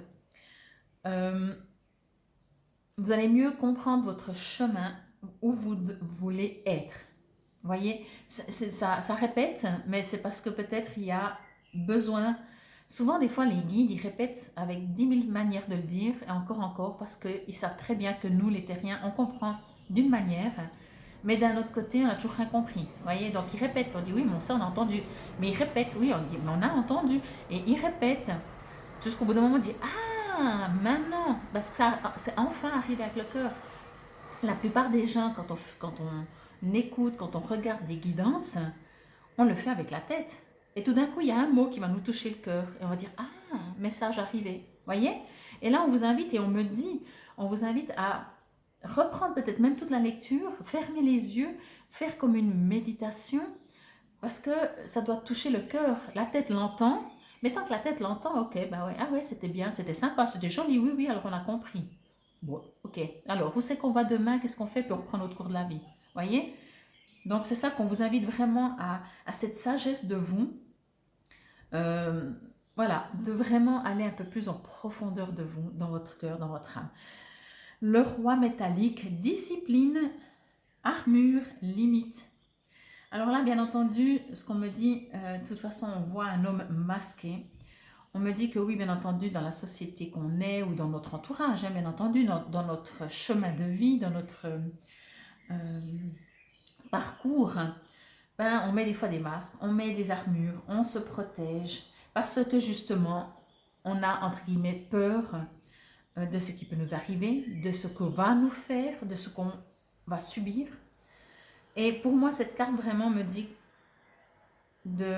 Vous allez mieux comprendre votre chemin, où vous voulez être. Vous voyez, ça répète, mais c'est parce que peut-être il y a besoin. Souvent, des fois, les guides, ils répètent avec 10 000 manières de le dire, et encore, parce qu'ils savent très bien que nous, les terriens, on comprend d'une manière, mais d'un autre côté, on n'a toujours rien compris. Vous voyez, donc ils répètent, on dit oui, mais ça, on a entendu. Mais ils répètent, oui, on dit, mais on a entendu. Et ils répètent, jusqu'au bout d'un moment, on dit, ah, maintenant, parce que ça, c'est enfin arrivé avec le cœur. La plupart des gens, quand on écoute, quand on regarde des guidances, on le fait avec la tête. Et tout d'un coup, il y a un mot qui va nous toucher le cœur. Et on va dire, ah, message arrivé. Voyez? Et là, on vous invite et on vous invite à reprendre peut-être même toute la lecture, fermer les yeux, faire comme une méditation, parce que ça doit toucher le cœur. La tête l'entend, mais tant que la tête l'entend, ok, bah ouais, ah ouais, c'était bien, c'était sympa, c'était joli, oui, oui, alors on a compris. Bon, ok, alors où c'est qu'on va demain, qu'est-ce qu'on fait pour reprendre notre cours de la vie? Voyez? Donc c'est ça qu'on vous invite vraiment à cette sagesse de vous, voilà, de vraiment aller un peu plus en profondeur de vous, dans votre cœur, dans votre âme. Le roi métallique, discipline, armure, limite. Alors là, bien entendu, ce qu'on me dit, de toute façon, on voit un homme masqué. On me dit que oui, bien entendu, dans la société qu'on est ou dans notre entourage, hein, bien entendu, dans notre chemin de vie, dans notre parcours, ben, on met des fois des masques, on met des armures, on se protège parce que justement, on a entre guillemets peur de ce qui peut nous arriver, de ce qu'on va nous faire, de ce qu'on va subir. Et pour moi, cette carte vraiment me dit de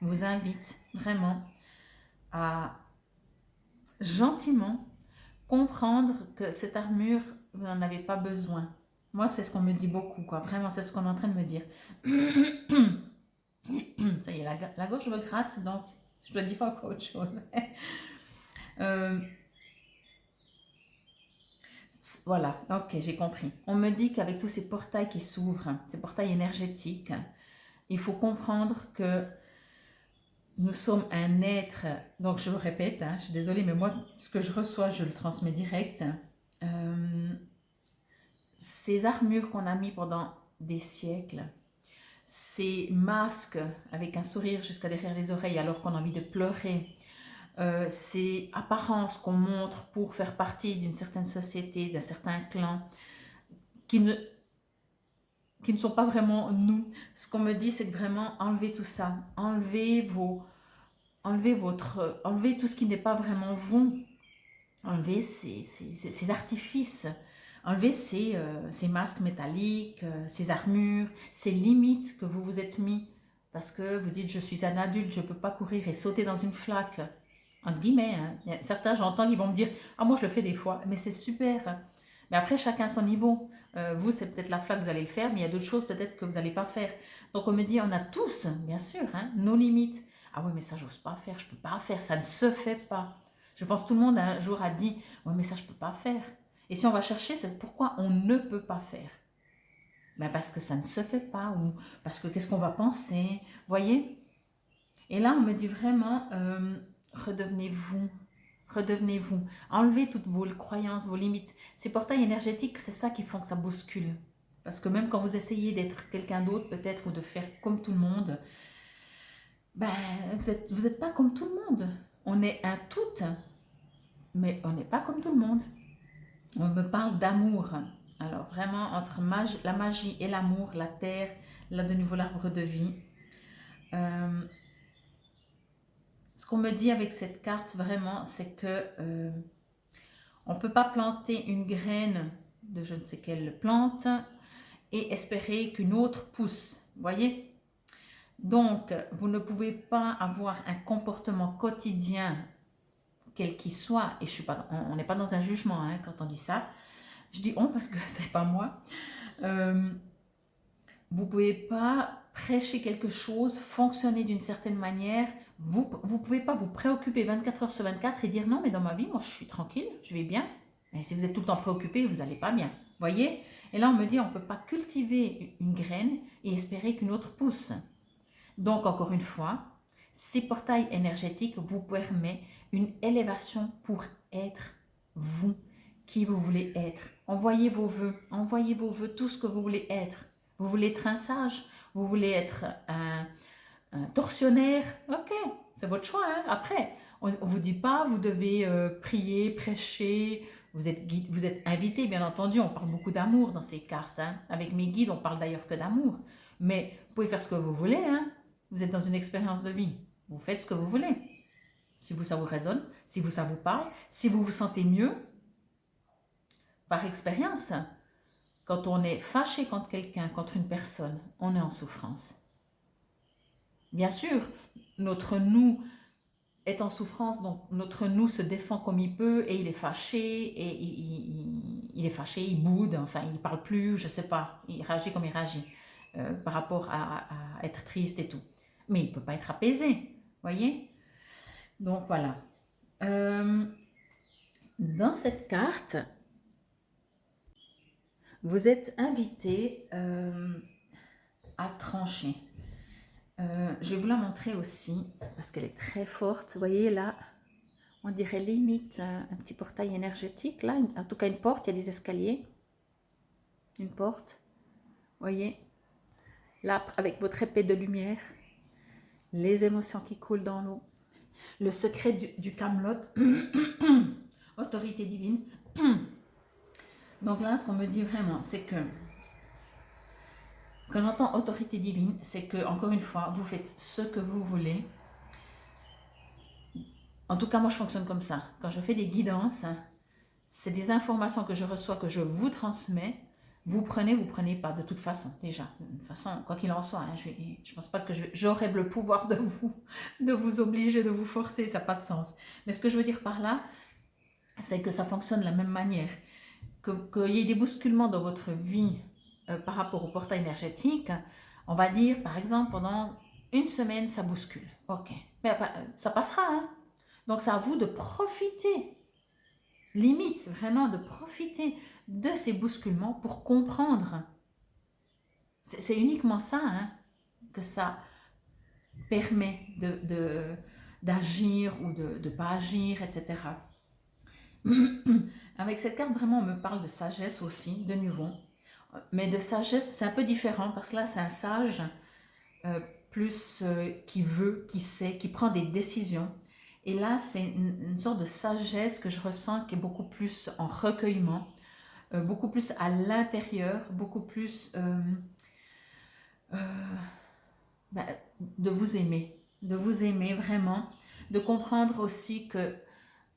vous invite vraiment à gentiment comprendre que cette armure, vous n'en avez pas besoin. Moi, c'est ce qu'on me dit beaucoup, quoi. Vraiment, c'est ce qu'on est en train de me dire. Ça y est, la gorge me gratte, donc je dois dire encore autre chose. Voilà, ok, j'ai compris. On me dit qu'avec tous ces portails qui s'ouvrent, ces portails énergétiques, il faut comprendre que nous sommes un être, donc je le répète, je suis désolée, mais moi, ce que je reçois, je le transmets direct. Ces armures qu'on a mis pendant des siècles, ces masques avec un sourire jusqu'à derrière les oreilles alors qu'on a envie de pleurer, ces apparences qu'on montre pour faire partie d'une certaine société, d'un certain clan, qui ne sont pas vraiment nous. Ce qu'on me dit, c'est que vraiment enlevez tout ça, enlevez tout ce qui n'est pas vraiment vous, enlevez ces artifices, enlevez ces masques métalliques, ces armures, ces limites que vous vous êtes mis, parce que vous dites je suis un adulte, je ne peux pas courir et sauter dans une flaque, entre guillemets, Il y a certains, j'entends, ils vont me dire ah moi je le fais des fois, mais c'est super, mais après chacun son niveau. Vous c'est peut-être la flaque, vous allez le faire, mais il y a d'autres choses peut-être que vous n'allez pas faire. Donc on me dit on a tous bien sûr nos limites. Ah oui mais ça j'ose pas faire, je peux pas faire, ça ne se fait pas. Je pense que tout le monde un jour a dit oui mais ça je peux pas faire. Et si on va chercher, c'est pourquoi on ne peut pas faire. Ben parce que ça ne se fait pas, ou parce que qu'est-ce qu'on va penser, voyez. Et là on me dit vraiment redevenez-vous, redevenez-vous, enlevez toutes vos croyances, vos limites. Ces portails énergétiques, c'est ça qui font que ça bouscule. Parce que même quand vous essayez d'être quelqu'un d'autre peut-être, ou de faire comme tout le monde, ben vous êtes pas comme tout le monde. On est un tout, mais on n'est pas comme tout le monde. On me parle d'amour. Alors vraiment, entre la magie et l'amour, la terre, là de nouveau l'arbre de vie. Ce qu'on me dit avec cette carte vraiment, c'est que on ne peut pas planter une graine de je ne sais quelle plante et espérer qu'une autre pousse. Voyez? Donc, vous ne pouvez pas avoir un comportement quotidien, quel qu'il soit, et je suis pas, on n'est pas dans un jugement quand on dit ça. Je dis on parce que c'est pas moi. Vous ne pouvez pas prêcher quelque chose, fonctionner d'une certaine manière. Vous ne pouvez pas vous préoccuper 24 heures sur 24 et dire non, mais dans ma vie, moi, je suis tranquille, je vais bien. Et si vous êtes tout le temps préoccupé, vous n'allez pas bien. Voyez? Et là, on me dit, on ne peut pas cultiver une graine et espérer qu'une autre pousse. Donc, encore une fois, ces portails énergétiques vous permettent une élévation pour être vous, qui vous voulez être. Envoyez vos vœux, tout ce que vous voulez être. Vous voulez être un sage, vous voulez être un tortionnaire, ok, c'est votre choix. Après, on ne vous dit pas, vous devez prier, prêcher, vous êtes invité, bien entendu, on parle beaucoup d'amour dans ces cartes. Avec mes guides, on parle d'ailleurs que d'amour. Mais vous pouvez faire ce que vous voulez, vous êtes dans une expérience de vie, vous faites ce que vous voulez. Si ça vous résonne, si ça vous parle, si vous vous sentez mieux, par expérience. Quand on est fâché contre quelqu'un, contre une personne, on est en souffrance. Bien sûr, notre nous est en souffrance, donc notre nous se défend comme il peut et il est fâché, et il est fâché, il boude, enfin il parle plus, je sais pas, il réagit comme il réagit par rapport à être triste et tout. Mais il ne peut pas être apaisé, voyez. Donc voilà. Dans cette carte, vous êtes invité à trancher. Je vais vous la montrer aussi parce qu'elle est très forte. Vous voyez là, on dirait limite un petit portail énergétique. Là, en tout cas une porte, il y a des escaliers. Une porte. Vous voyez, là, avec votre épée de lumière, les émotions qui coulent dans l'eau, le secret du Camelot, autorité divine. Donc là, ce qu'on me dit vraiment, c'est que quand j'entends autorité divine, c'est que, encore une fois, vous faites ce que vous voulez En tout cas, moi, je fonctionne comme ça. Quand je fais des guidances, c'est des informations que je reçois, que je vous transmets. Vous prenez pas, de toute façon, déjà. De toute façon, quoi qu'il en soit, hein, je ne pense pas que j'aurais le pouvoir de vous obliger, de vous forcer, ça n'a pas de sens. Mais ce que je veux dire par là, c'est que ça fonctionne de la même manière. Qu'il y ait des bousculements dans votre vie par rapport au portail énergétique, on va dire, par exemple, pendant une semaine, ça bouscule. Ok, mais ça passera, hein. Donc, c'est à vous de profiter, limite, vraiment de profiter de ces bousculements pour comprendre. C'est uniquement ça, hein, que ça permet d'agir ou de ne pas agir, etc. Avec cette carte, vraiment, on me parle de sagesse aussi, de nouveau. Mais de sagesse, c'est un peu différent parce que là, c'est un sage plus qui veut, qui sait, qui prend des décisions. Et là, c'est une sorte de sagesse que je ressens qui est beaucoup plus en recueillement, beaucoup plus à l'intérieur, beaucoup plus bah, de vous aimer vraiment, de comprendre aussi que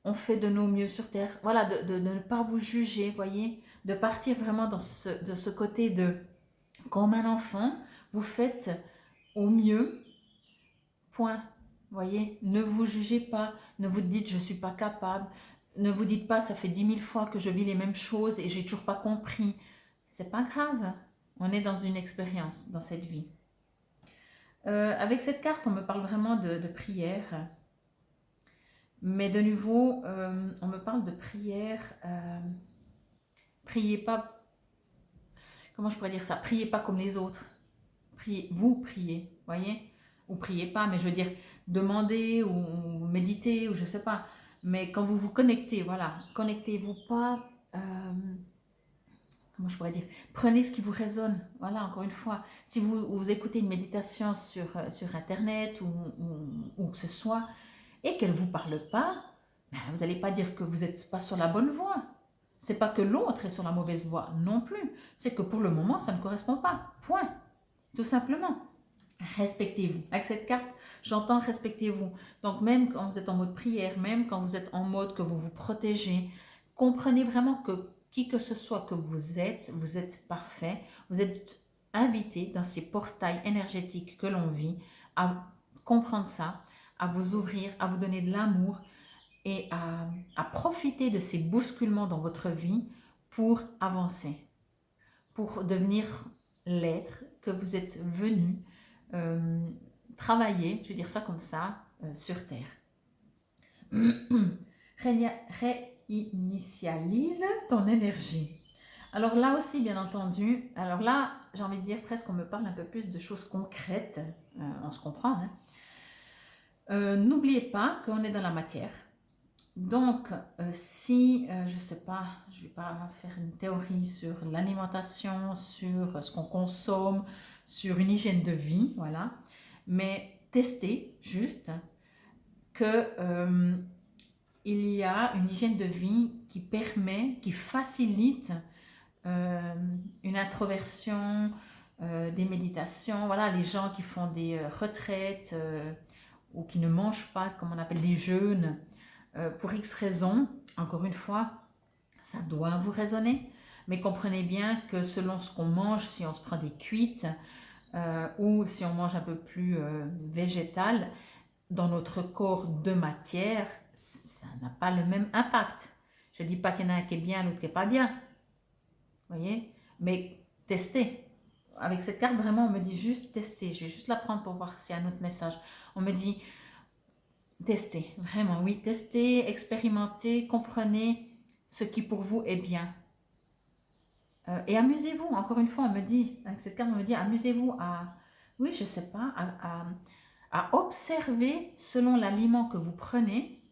on fait de nos mieux sur Terre. Voilà, de ne pas vous juger, voyez, de partir vraiment de ce côté de, comme un enfant, vous faites au mieux, point. Voyez, ne vous jugez pas, ne vous dites je ne suis pas capable, ne vous dites pas ça fait 10 000 fois que je vis les mêmes choses et j'ai toujours pas compris. C'est pas grave, on est dans une expérience dans cette vie. Avec cette carte, on me parle vraiment de prière. Mais de nouveau, on me parle de prière. Priez pas, comment je pourrais dire ça? Priez pas comme les autres. Vous priez, voyez? Ou priez pas, mais je veux dire, demandez ou méditez ou je sais pas. Mais quand vous vous connectez, voilà, connectez-vous pas. Comment je pourrais dire? Prenez ce qui vous résonne. Voilà, encore une fois, si vous écoutez une méditation sur Internet ou que ce soit, et qu'elle ne vous parle pas, ben, vous n'allez pas dire que vous n'êtes pas sur la bonne voie. C'est pas que l'autre est sur la mauvaise voie non plus. C'est que pour le moment, ça ne correspond pas. Point. Tout simplement. Respectez-vous. Avec cette carte, j'entends respectez-vous. Donc même quand vous êtes en mode prière, même quand vous êtes en mode que vous vous protégez, comprenez vraiment que qui que ce soit que vous êtes parfait. Vous êtes invité dans ces portails énergétiques que l'on vit à comprendre ça, à vous ouvrir, à vous donner de l'amour et à profiter de ces bousculements dans votre vie pour avancer, pour devenir l'être que vous êtes venu travailler, je vais dire ça comme ça, sur Terre. Réinitialise ton énergie. Alors là aussi, bien entendu, alors là, j'ai envie de dire presque qu'on me parle un peu plus de choses concrètes, on se comprend, hein. N'oubliez pas qu'on est dans la matière. Donc, si, je ne sais pas, je ne vais pas faire une théorie sur l'alimentation, sur ce qu'on consomme, sur une hygiène de vie, voilà, mais testez juste que il y a une hygiène de vie qui permet, qui facilite une introversion, des méditations, voilà, les gens qui font des retraites ou qui ne mangent pas, comme on appelle des jeûnes, pour X raisons, encore une fois, ça doit vous résonner, mais comprenez bien que selon ce qu'on mange, si on se prend des cuites ou si on mange un peu plus végétal, dans notre corps de matière, ça n'a pas le même impact. Je ne dis pas qu'il y en a un qui est bien, l'autre qui n'est pas bien, voyez, mais testez. Avec cette carte, vraiment, on me dit juste tester. Je vais juste la prendre pour voir s'il y a un autre message. On me dit testez, vraiment, oui, testez, expérimentez, comprenez ce qui pour vous est bien. Et amusez-vous, encore une fois, on me dit, avec cette carte, on me dit, amusez-vous à, oui, je sais pas, à observer selon l'aliment que vous prenez.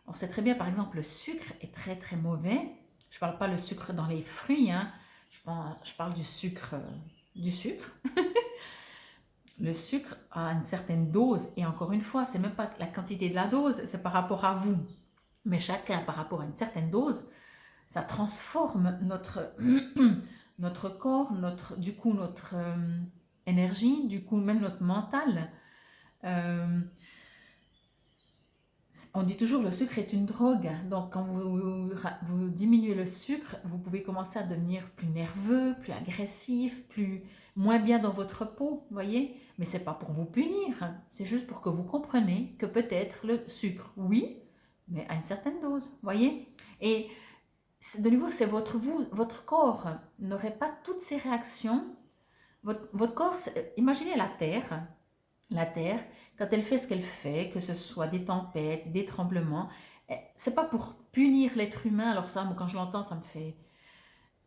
On sait très bien, par exemple, le sucre est très, très mauvais. Je ne parle pas le sucre dans les fruits, hein. Je parle du sucre, du sucre. Le sucre a une certaine dose, et encore une fois, c'est même pas la quantité de la dose, c'est par rapport à vous. Mais chacun, par rapport à une certaine dose, ça transforme notre, notre corps, du coup notre énergie, du coup même notre mental. On dit toujours le sucre est une drogue. Donc, quand vous diminuez le sucre, vous pouvez commencer à devenir plus nerveux, plus agressif, moins bien dans votre peau, voyez. Mais c'est pas pour vous punir. C'est juste pour que vous compreniez que peut-être le sucre, oui, mais à une certaine dose, voyez. Et de nouveau, c'est votre corps n'aurait pas toutes ces réactions. Votre corps, imaginez la Terre. La Terre, quand elle fait ce qu'elle fait, que ce soit des tempêtes, des tremblements, c'est pas pour punir l'être humain. Alors ça, moi, quand je l'entends, ça me fait...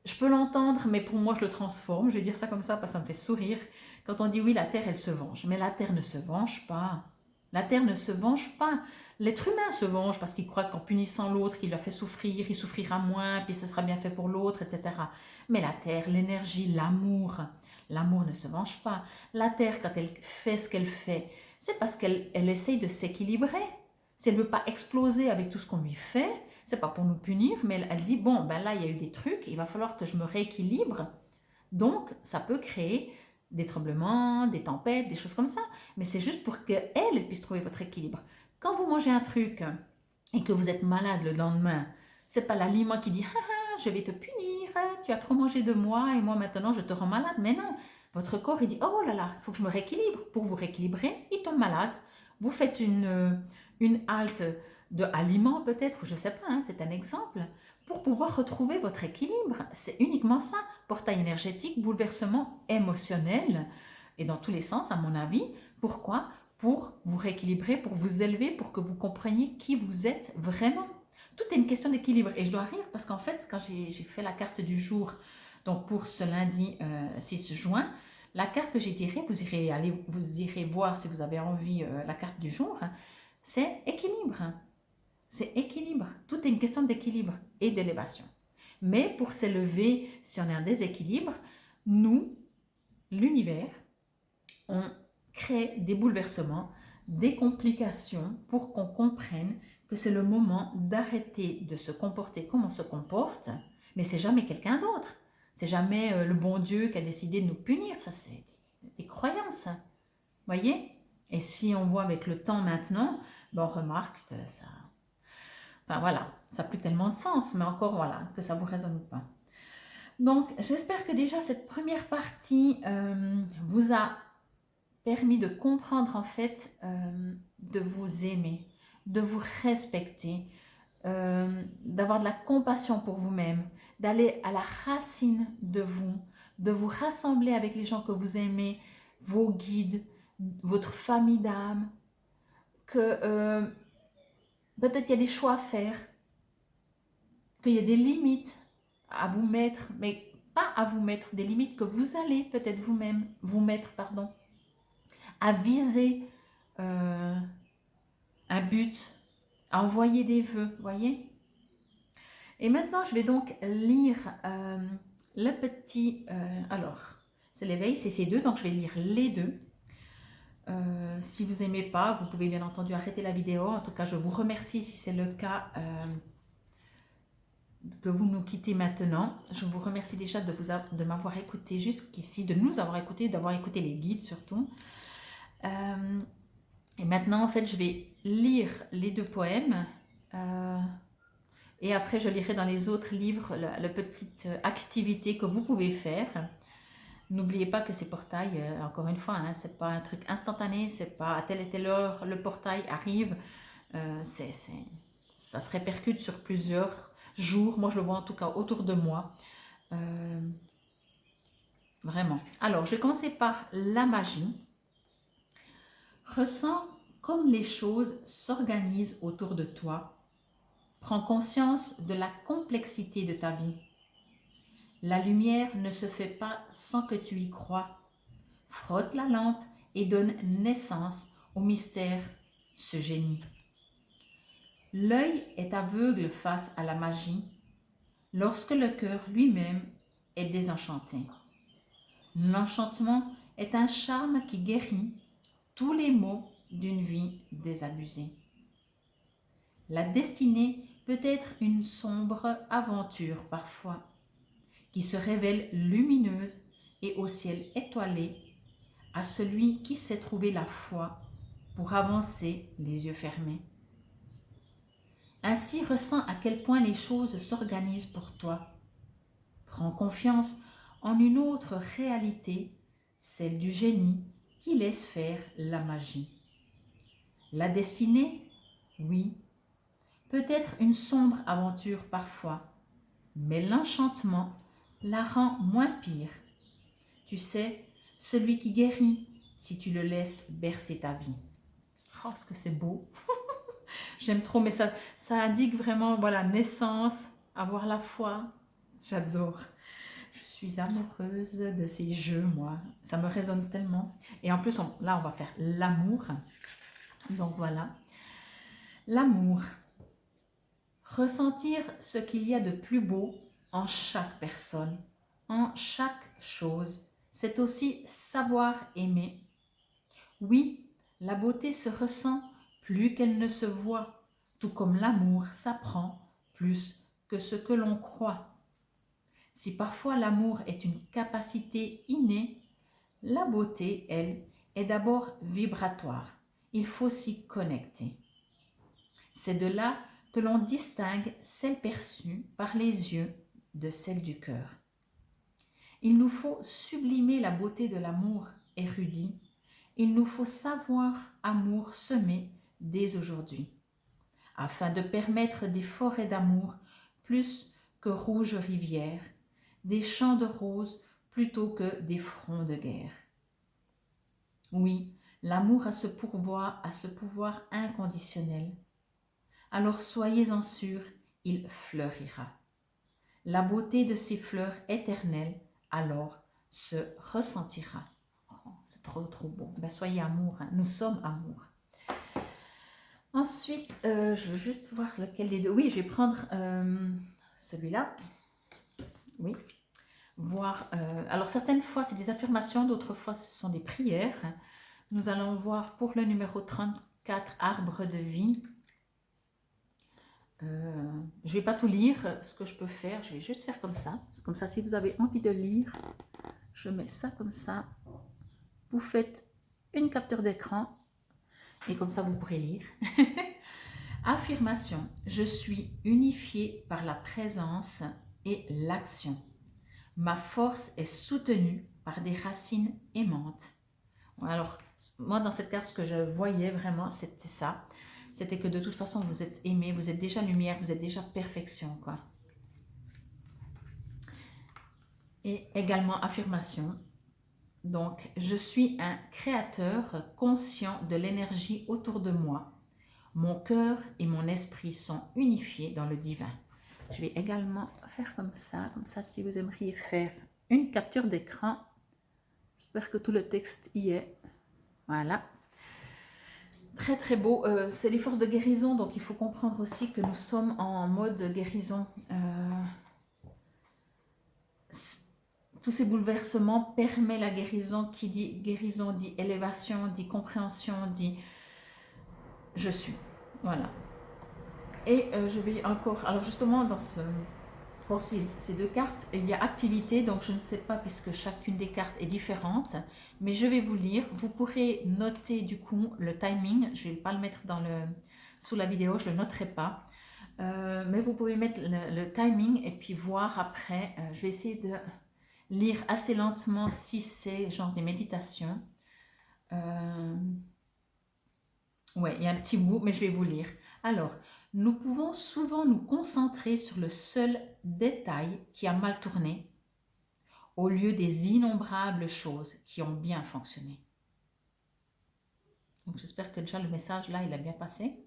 Je peux l'entendre, mais pour moi, je le transforme. Je vais dire ça comme ça parce que ça me fait sourire. Quand on dit oui, la Terre, elle se venge. Mais la Terre ne se venge pas. La Terre ne se venge pas. L'être humain se venge parce qu'il croit qu'en punissant l'autre, qu'il l'a fait souffrir, il souffrira moins, puis ce sera bien fait pour l'autre, etc. Mais la Terre, l'énergie, l'amour ne se venge pas. La Terre, quand elle fait ce qu'elle fait, c'est parce qu'elle essaye de s'équilibrer. Si elle ne veut pas exploser avec tout ce qu'on lui fait, c'est pas pour nous punir, mais elle dit, bon, ben là, il y a eu des trucs, il va falloir que je me rééquilibre. Donc, ça peut créer des tremblements, des tempêtes, des choses comme ça. Mais c'est juste pour qu'elle puisse trouver votre équilibre. Quand vous mangez un truc et que vous êtes malade le lendemain, c'est pas l'aliment qui dit, ah, ah, je vais te punir, tu as trop mangé de moi et moi maintenant je te rends malade. Mais non, votre corps il dit, oh là là, il faut que je me rééquilibre. Pour vous rééquilibrer, il tombe malade. Vous faites une halte de aliments peut-être, je ne sais pas, hein, c'est un exemple, pour pouvoir retrouver votre équilibre. C'est uniquement ça, portail énergétique, bouleversement émotionnel, et dans tous les sens à mon avis. Pourquoi? Pour vous rééquilibrer, pour vous élever, pour que vous compreniez qui vous êtes vraiment. Tout est une question d'équilibre. Et je dois rire parce qu'en fait, quand j'ai fait la carte du jour, donc pour ce lundi 6 juin, la carte que j'ai tirée, vous irez voir si vous avez envie la carte du jour, c'est équilibre. C'est équilibre. Tout est une question d'équilibre et d'élévation. Mais pour s'élever, si on est en déséquilibre, nous, l'univers, on crée des bouleversements, des complications pour qu'on comprenne que c'est le moment d'arrêter de se comporter comme on se comporte, mais c'est jamais quelqu'un d'autre. C'est jamais le bon Dieu qui a décidé de nous punir. Ça, c'est des croyances. Voyez? Et si on voit avec le temps maintenant, ben on remarque que ça... Enfin voilà, ça n'a plus tellement de sens, mais encore voilà, que ça vous résonne ou pas. Donc, j'espère que déjà cette première partie vous a permis de comprendre en fait, de vous aimer, de vous respecter, d'avoir de la compassion pour vous-même, d'aller à la racine de vous rassembler avec les gens que vous aimez, vos guides, votre famille d'âme, que peut-être il y a des choix à faire, qu'il y a des limites à vous mettre, mais pas à vous mettre, des limites que vous allez peut-être vous-même vous mettre, pardon, à viser un but, à envoyer des vœux, voyez. Et maintenant, je vais donc lire le petit... alors, c'est l'éveil, c'est ces deux, donc je vais lire les deux. Si vous n'aimez pas, vous pouvez bien entendu arrêter la vidéo. En tout cas, je vous remercie si c'est le cas que vous nous quittez maintenant. Je vous remercie déjà de m'avoir écouté jusqu'ici, de nous avoir écouté, d'avoir écouté les guides surtout. Et maintenant, en fait, je vais lire les deux poèmes. Et après, je lirai dans les autres livres la petite activité que vous pouvez faire. N'oubliez pas que ces portails, encore une fois, hein, ce n'est pas un truc instantané, c'est pas à telle et telle heure le portail arrive. Ça se répercute sur plusieurs jours. Moi, je le vois en tout cas autour de moi. Vraiment. Alors, je vais commencer par la magie. Ressens comme les choses s'organisent autour de toi. Prends conscience de la complexité de ta vie. La lumière ne se fait pas sans que tu y crois. Frotte la lampe et donne naissance au mystère, ce génie. L'œil est aveugle face à la magie, lorsque le cœur lui-même est désenchanté. L'enchantement est un charme qui guérit tous les maux d'une vie désabusée. La destinée peut être une sombre aventure parfois, qui se révèle lumineuse et au ciel étoilé à celui qui sait trouver la foi pour avancer les yeux fermés. Ainsi, ressens à quel point les choses s'organisent pour toi. Prends confiance en une autre réalité, celle du génie qui laisse faire la magie. La destinée, oui, peut-être une sombre aventure parfois, mais l'enchantement la rend moins pire. Tu sais, celui qui guérit si tu le laisses bercer ta vie. Oh, ce que c'est beau. J'aime trop, mais ça indique vraiment, voilà, naissance, avoir la foi. J'adore. Je suis amoureuse de ces jeux, moi. Ça me résonne tellement. Et en plus, là, on va faire l'amour. Donc voilà. L'amour. Ressentir ce qu'il y a de plus beau en chaque personne, en chaque chose. C'est aussi savoir aimer. Oui, la beauté se ressent plus qu'elle ne se voit, tout comme l'amour s'apprend plus que ce que l'on croit. Si parfois l'amour est une capacité innée, la beauté, elle, est d'abord vibratoire. Il faut s'y connecter. C'est de là que l'on distingue celle perçue par les yeux de celle du cœur. Il nous faut sublimer la beauté de l'amour érudit. Il nous faut savoir amour semé dès aujourd'hui, afin de permettre des forêts d'amour plus que rouges rivières, des champs de roses plutôt que des fronts de guerre. Oui, l'amour a ce pouvoir inconditionnel. Alors soyez-en sûrs, il fleurira. La beauté de ces fleurs éternelles, alors, se ressentira. Oh, c'est trop, trop beau. Ben, soyez amour, hein. Nous sommes amour. Ensuite, je veux juste voir lequel des deux. Oui, je vais prendre celui-là. Oui. Voir. Alors, certaines fois, c'est des affirmations, d'autres fois, ce sont des prières. Nous allons voir pour le numéro 34, arbre de vie. Je ne vais pas tout lire, ce que je peux faire, je vais juste faire comme ça. C'est comme ça, si vous avez envie de lire, je mets ça comme ça. Vous faites une capture d'écran et comme ça, vous pourrez lire. Affirmation, je suis unifiée par la présence et l'action. Ma force est soutenue par des racines aimantes. Alors, moi, dans cette carte, ce que je voyais vraiment, c'était ça. C'était que de toute façon, vous êtes aimé, vous êtes déjà lumière, vous êtes déjà perfection, quoi. Et également, affirmation. Donc, je suis un créateur conscient de l'énergie autour de moi. Mon cœur et mon esprit sont unifiés dans le divin. Je vais également faire comme ça si vous aimeriez faire une capture d'écran. J'espère que tout le texte y est. Voilà. Très très beau. C'est les forces de guérison, donc il faut comprendre aussi que nous sommes en mode guérison. Tous ces bouleversements permettent la guérison. Qui dit guérison dit élévation, dit compréhension, dit je suis. Voilà. Et je vais encore, alors justement pour ces deux cartes, il y a activité, donc je ne sais pas puisque chacune des cartes est différente, mais je vais vous lire. Vous pourrez noter du coup le timing, je ne vais pas le mettre sous la vidéo, je ne le noterai pas, mais vous pouvez mettre le timing et puis voir après. Je vais essayer de lire assez lentement si c'est genre des méditations. Ouais, il y a un petit bout, mais je vais vous lire. Alors, nous pouvons souvent nous concentrer sur le seul détail qui a mal tourné, au lieu des innombrables choses qui ont bien fonctionné. Donc, j'espère que déjà le message là, il a bien passé.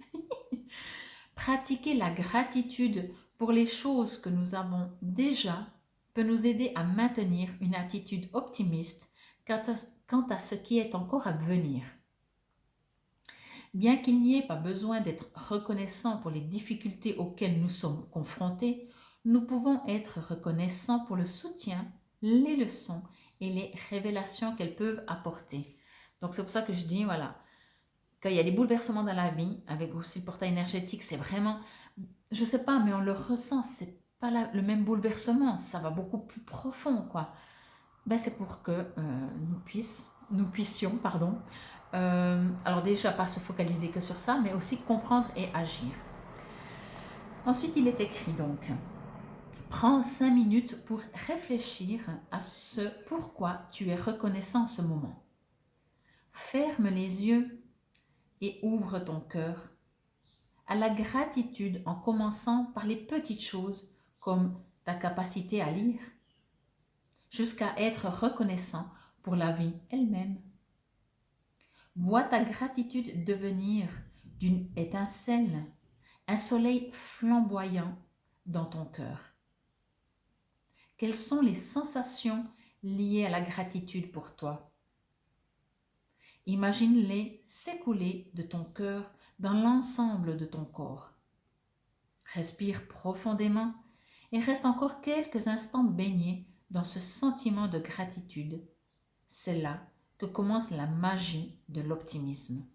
Pratiquer la gratitude pour les choses que nous avons déjà peut nous aider à maintenir une attitude optimiste quant à ce qui est encore à venir. Bien qu'il n'y ait pas besoin d'être reconnaissant pour les difficultés auxquelles nous sommes confrontés, nous pouvons être reconnaissants pour le soutien, les leçons et les révélations qu'elles peuvent apporter. Donc c'est pour ça que je dis, voilà, quand il y a des bouleversements dans la vie, avec aussi le portail énergétique, c'est vraiment, je sais pas, mais on le ressent, c'est pas le même bouleversement, ça va beaucoup plus profond, quoi. Ben, c'est pour que nous puissions, alors déjà pas se focaliser que sur ça, mais aussi comprendre et agir. Ensuite, il est écrit donc, prends 5 minutes pour réfléchir à ce pourquoi tu es reconnaissant en ce moment. Ferme les yeux et ouvre ton cœur à la gratitude en commençant par les petites choses comme ta capacité à lire, jusqu'à être reconnaissant pour la vie elle-même. Vois ta gratitude devenir d'une étincelle, un soleil flamboyant dans ton cœur. Quelles sont les sensations liées à la gratitude pour toi? Imagine-les s'écouler de ton cœur dans l'ensemble de ton corps. Respire profondément et reste encore quelques instants baigné dans ce sentiment de gratitude. C'est là que commence la magie de l'optimisme.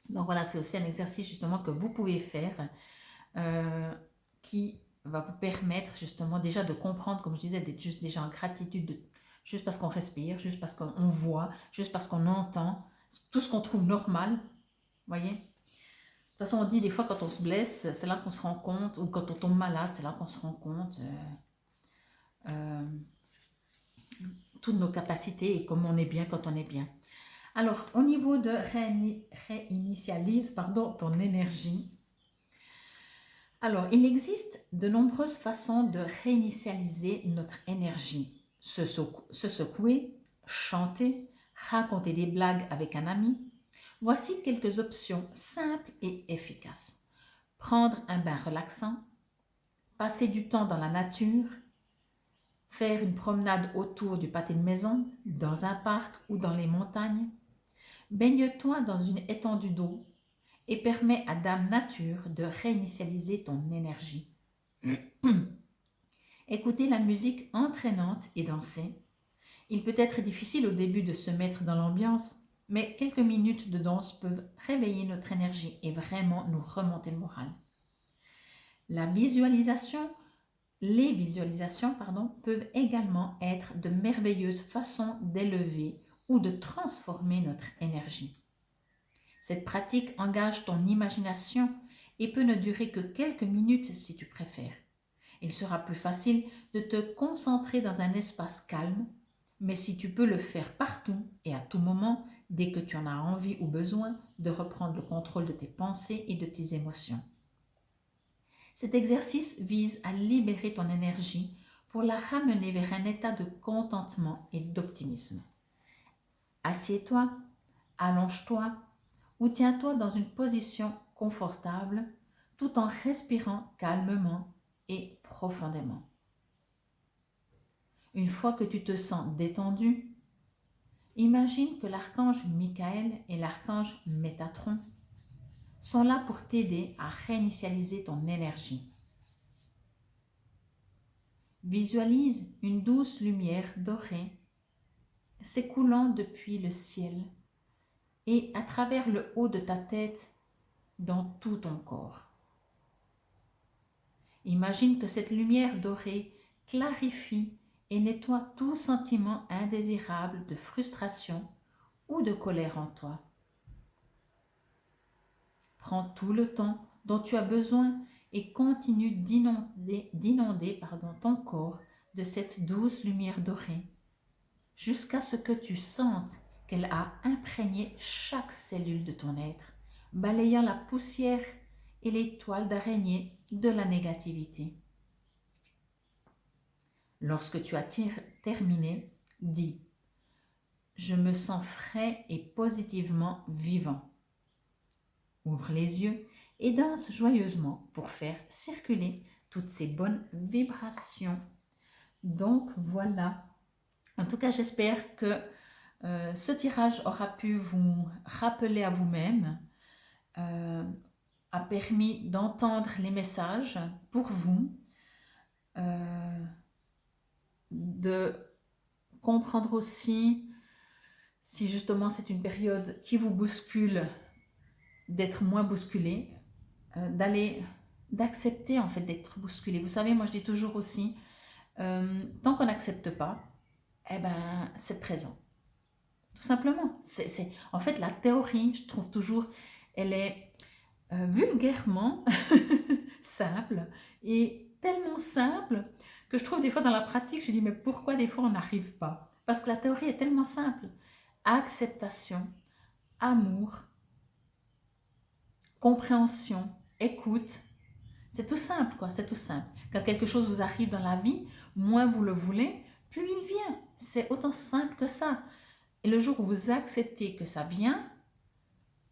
Donc voilà, c'est aussi un exercice justement que vous pouvez faire qui va vous permettre justement déjà de comprendre, comme je disais, d'être juste déjà en gratitude, juste parce qu'on respire, juste parce qu'on voit, juste parce qu'on entend, tout ce qu'on trouve normal, voyez. De toute façon, on dit des fois quand on se blesse, c'est là qu'on se rend compte, ou quand on tombe malade, c'est là qu'on se rend compte toutes nos capacités et comment on est bien quand on est bien. Alors, au niveau de réinitialise ton énergie. Alors, il existe de nombreuses façons de réinitialiser notre énergie. Se secouer, chanter, raconter des blagues avec un ami. Voici quelques options simples et efficaces. Prendre un bain relaxant, passer du temps dans la nature, faire une promenade autour du pâté de maison, dans un parc ou dans les montagnes. Baigne-toi dans une étendue d'eau et permets à Dame Nature de réinitialiser ton énergie. Écouter la musique entraînante et danser. Il peut être difficile au début de se mettre dans l'ambiance, mais quelques minutes de danse peuvent réveiller notre énergie et vraiment nous remonter le moral. Les visualisations peuvent également être de merveilleuses façons d'élever ou de transformer notre énergie. Cette pratique engage ton imagination et peut ne durer que quelques minutes si tu préfères. Il sera plus facile de te concentrer dans un espace calme, mais si tu peux le faire partout et à tout moment, dès que tu en as envie ou besoin, de reprendre le contrôle de tes pensées et de tes émotions. Cet exercice vise à libérer ton énergie pour la ramener vers un état de contentement et d'optimisme. Assieds-toi, allonge-toi ou tiens-toi dans une position confortable tout en respirant calmement et profondément. Une fois que tu te sens détendu, imagine que l'archange Michael et l'archange Métatron sont là pour t'aider à réinitialiser ton énergie. Visualise une douce lumière dorée s'écoulant depuis le ciel et à travers le haut de ta tête dans tout ton corps. Imagine que cette lumière dorée clarifie et nettoie tout sentiment indésirable de frustration ou de colère en toi. Prends tout le temps dont tu as besoin et continue d'inonder ton corps de cette douce lumière dorée jusqu'à ce que tu sentes qu'elle a imprégné chaque cellule de ton être, balayant la poussière et les toiles d'araignée de la négativité. Lorsque tu as terminé, dis « Je me sens frais et positivement vivant ». Ouvre les yeux et danse joyeusement pour faire circuler toutes ces bonnes vibrations. Donc voilà. En tout cas, j'espère que ce tirage aura pu vous rappeler à vous-même, a permis d'entendre les messages pour vous, de comprendre aussi si justement c'est une période qui vous bouscule, d'être moins bousculé, d'accepter en fait d'être bousculé. Vous savez, moi je dis toujours aussi, tant qu'on n'accepte pas, c'est présent. Tout simplement. En fait, la théorie, je trouve toujours, elle est vulgairement simple et tellement simple que je trouve des fois dans la pratique, je dis mais pourquoi des fois on n'arrive pas? Parce que la théorie est tellement simple. Acceptation, amour, compréhension, écoute. C'est tout simple, quoi, c'est tout simple. Quand quelque chose vous arrive dans la vie, moins vous le voulez, plus il vient. C'est autant simple que ça. Et le jour où vous acceptez que ça vient,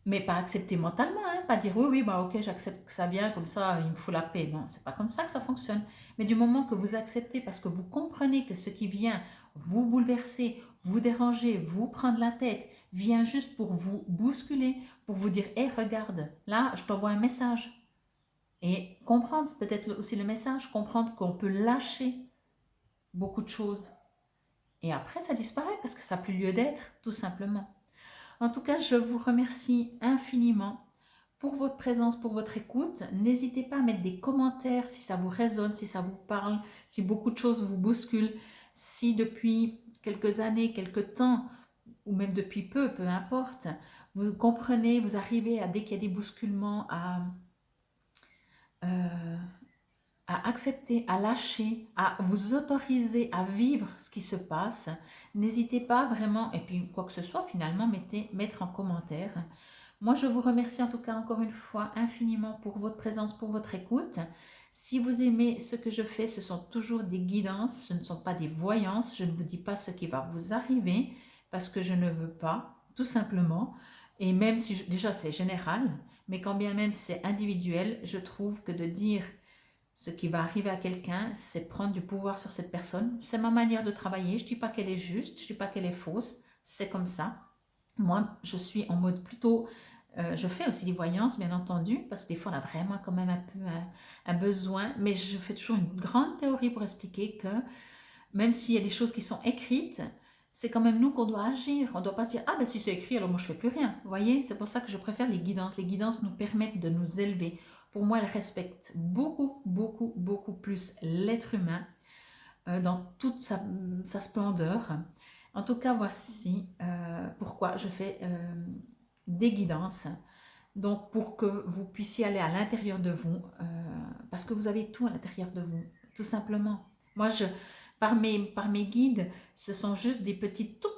mais pas accepter mentalement, hein, pas dire oui, oui, bah ok, j'accepte que ça vient, comme ça, il me fout la paix. Non, c'est pas comme ça que ça fonctionne. Mais du moment que vous acceptez, parce que vous comprenez que ce qui vient vous bouleverser, vous déranger, vous prendre la tête, vient juste pour vous bousculer, pour vous dire, hé, regarde, là, je t'envoie un message. Et comprendre peut-être aussi le message, comprendre qu'on peut lâcher beaucoup de choses. Et après, ça disparaît parce que ça n'a plus lieu d'être, tout simplement. En tout cas, je vous remercie infiniment pour votre présence, pour votre écoute. N'hésitez pas à mettre des commentaires si ça vous résonne, si ça vous parle, si beaucoup de choses vous bousculent, si depuis quelques années, quelques temps, ou même depuis peu importe, vous comprenez, vous arrivez à, dès qu'il y a des bousculements, euh, à accepter, à lâcher, à vous autoriser à vivre ce qui se passe, n'hésitez pas vraiment, et puis quoi que ce soit finalement, mettre en commentaire. Moi, je vous remercie en tout cas encore une fois infiniment pour votre présence, pour votre écoute. Si vous aimez ce que je fais, ce sont toujours des guidances, ce ne sont pas des voyances. Je ne vous dis pas ce qui va vous arriver parce que je ne veux pas, tout simplement. Et même si, déjà c'est général, mais quand bien même c'est individuel, je trouve que de dire ce qui va arriver à quelqu'un, c'est prendre du pouvoir sur cette personne. C'est ma manière de travailler. Je ne dis pas qu'elle est juste, je ne dis pas qu'elle est fausse. C'est comme ça. Moi, je suis en mode plutôt... je fais aussi des voyances, bien entendu, parce que des fois, on a vraiment quand même un peu un besoin. Mais je fais toujours une grande théorie pour expliquer que même s'il y a des choses qui sont écrites, c'est quand même nous qu'on doit agir. On ne doit pas se dire, ah ben si c'est écrit, alors moi je ne fais plus rien. Vous voyez, c'est pour ça que je préfère les guidances. Les guidances nous permettent de nous élever. Pour moi, elles respectent beaucoup, beaucoup, beaucoup plus l'être humain dans toute sa splendeur. En tout cas, voici pourquoi je fais des guidances. Donc, pour que vous puissiez aller à l'intérieur de vous, parce que vous avez tout à l'intérieur de vous, tout simplement. Moi, par mes guides, ce sont juste des petites touches,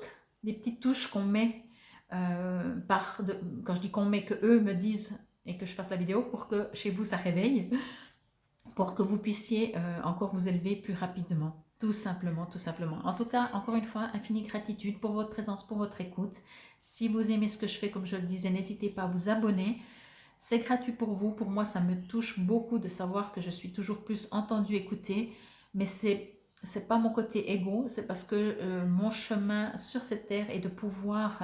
des petites touches qu'on met, quand je dis qu'on met, que eux me disent et que je fasse la vidéo pour que chez vous ça réveille, pour que vous puissiez encore vous élever plus rapidement. Tout simplement, tout simplement. En tout cas, encore une fois, infinie gratitude pour votre présence, pour votre écoute. Si vous aimez ce que je fais, comme je le disais, n'hésitez pas à vous abonner. C'est gratuit pour vous. Pour moi, ça me touche beaucoup de savoir que je suis toujours plus entendue, écoutée. Mais c'est pas mon côté égo, c'est parce que mon chemin sur cette terre est de pouvoir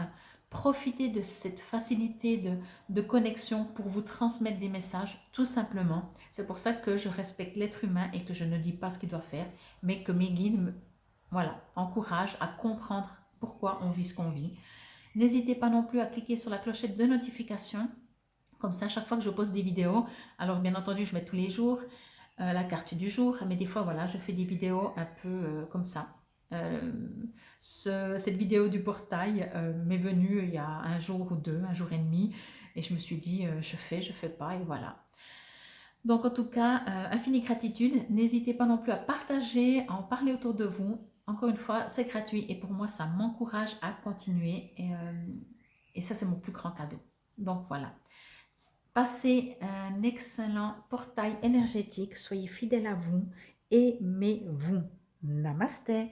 profiter de cette facilité de connexion pour vous transmettre des messages, tout simplement. C'est pour ça que je respecte l'être humain et que je ne dis pas ce qu'il doit faire, mais que mes guides me, voilà, encouragent à comprendre pourquoi on vit ce qu'on vit. N'hésitez pas non plus à cliquer sur la clochette de notification. Comme ça, chaque fois que je poste des vidéos, alors bien entendu, je mets tous les jours la carte du jour, mais des fois, voilà, je fais des vidéos un peu comme ça. Cette vidéo du portail m'est venue il y a un jour ou deux, un jour et demi, et je me suis dit, je fais pas, et voilà. Donc en tout cas, infinie gratitude. N'hésitez pas non plus à partager, à en parler autour de vous. Encore une fois, c'est gratuit, et pour moi, ça m'encourage à continuer, et ça, c'est mon plus grand cadeau. Donc voilà. Passez un excellent portail énergétique, soyez fidèles à vous, aimez-vous. Namasté.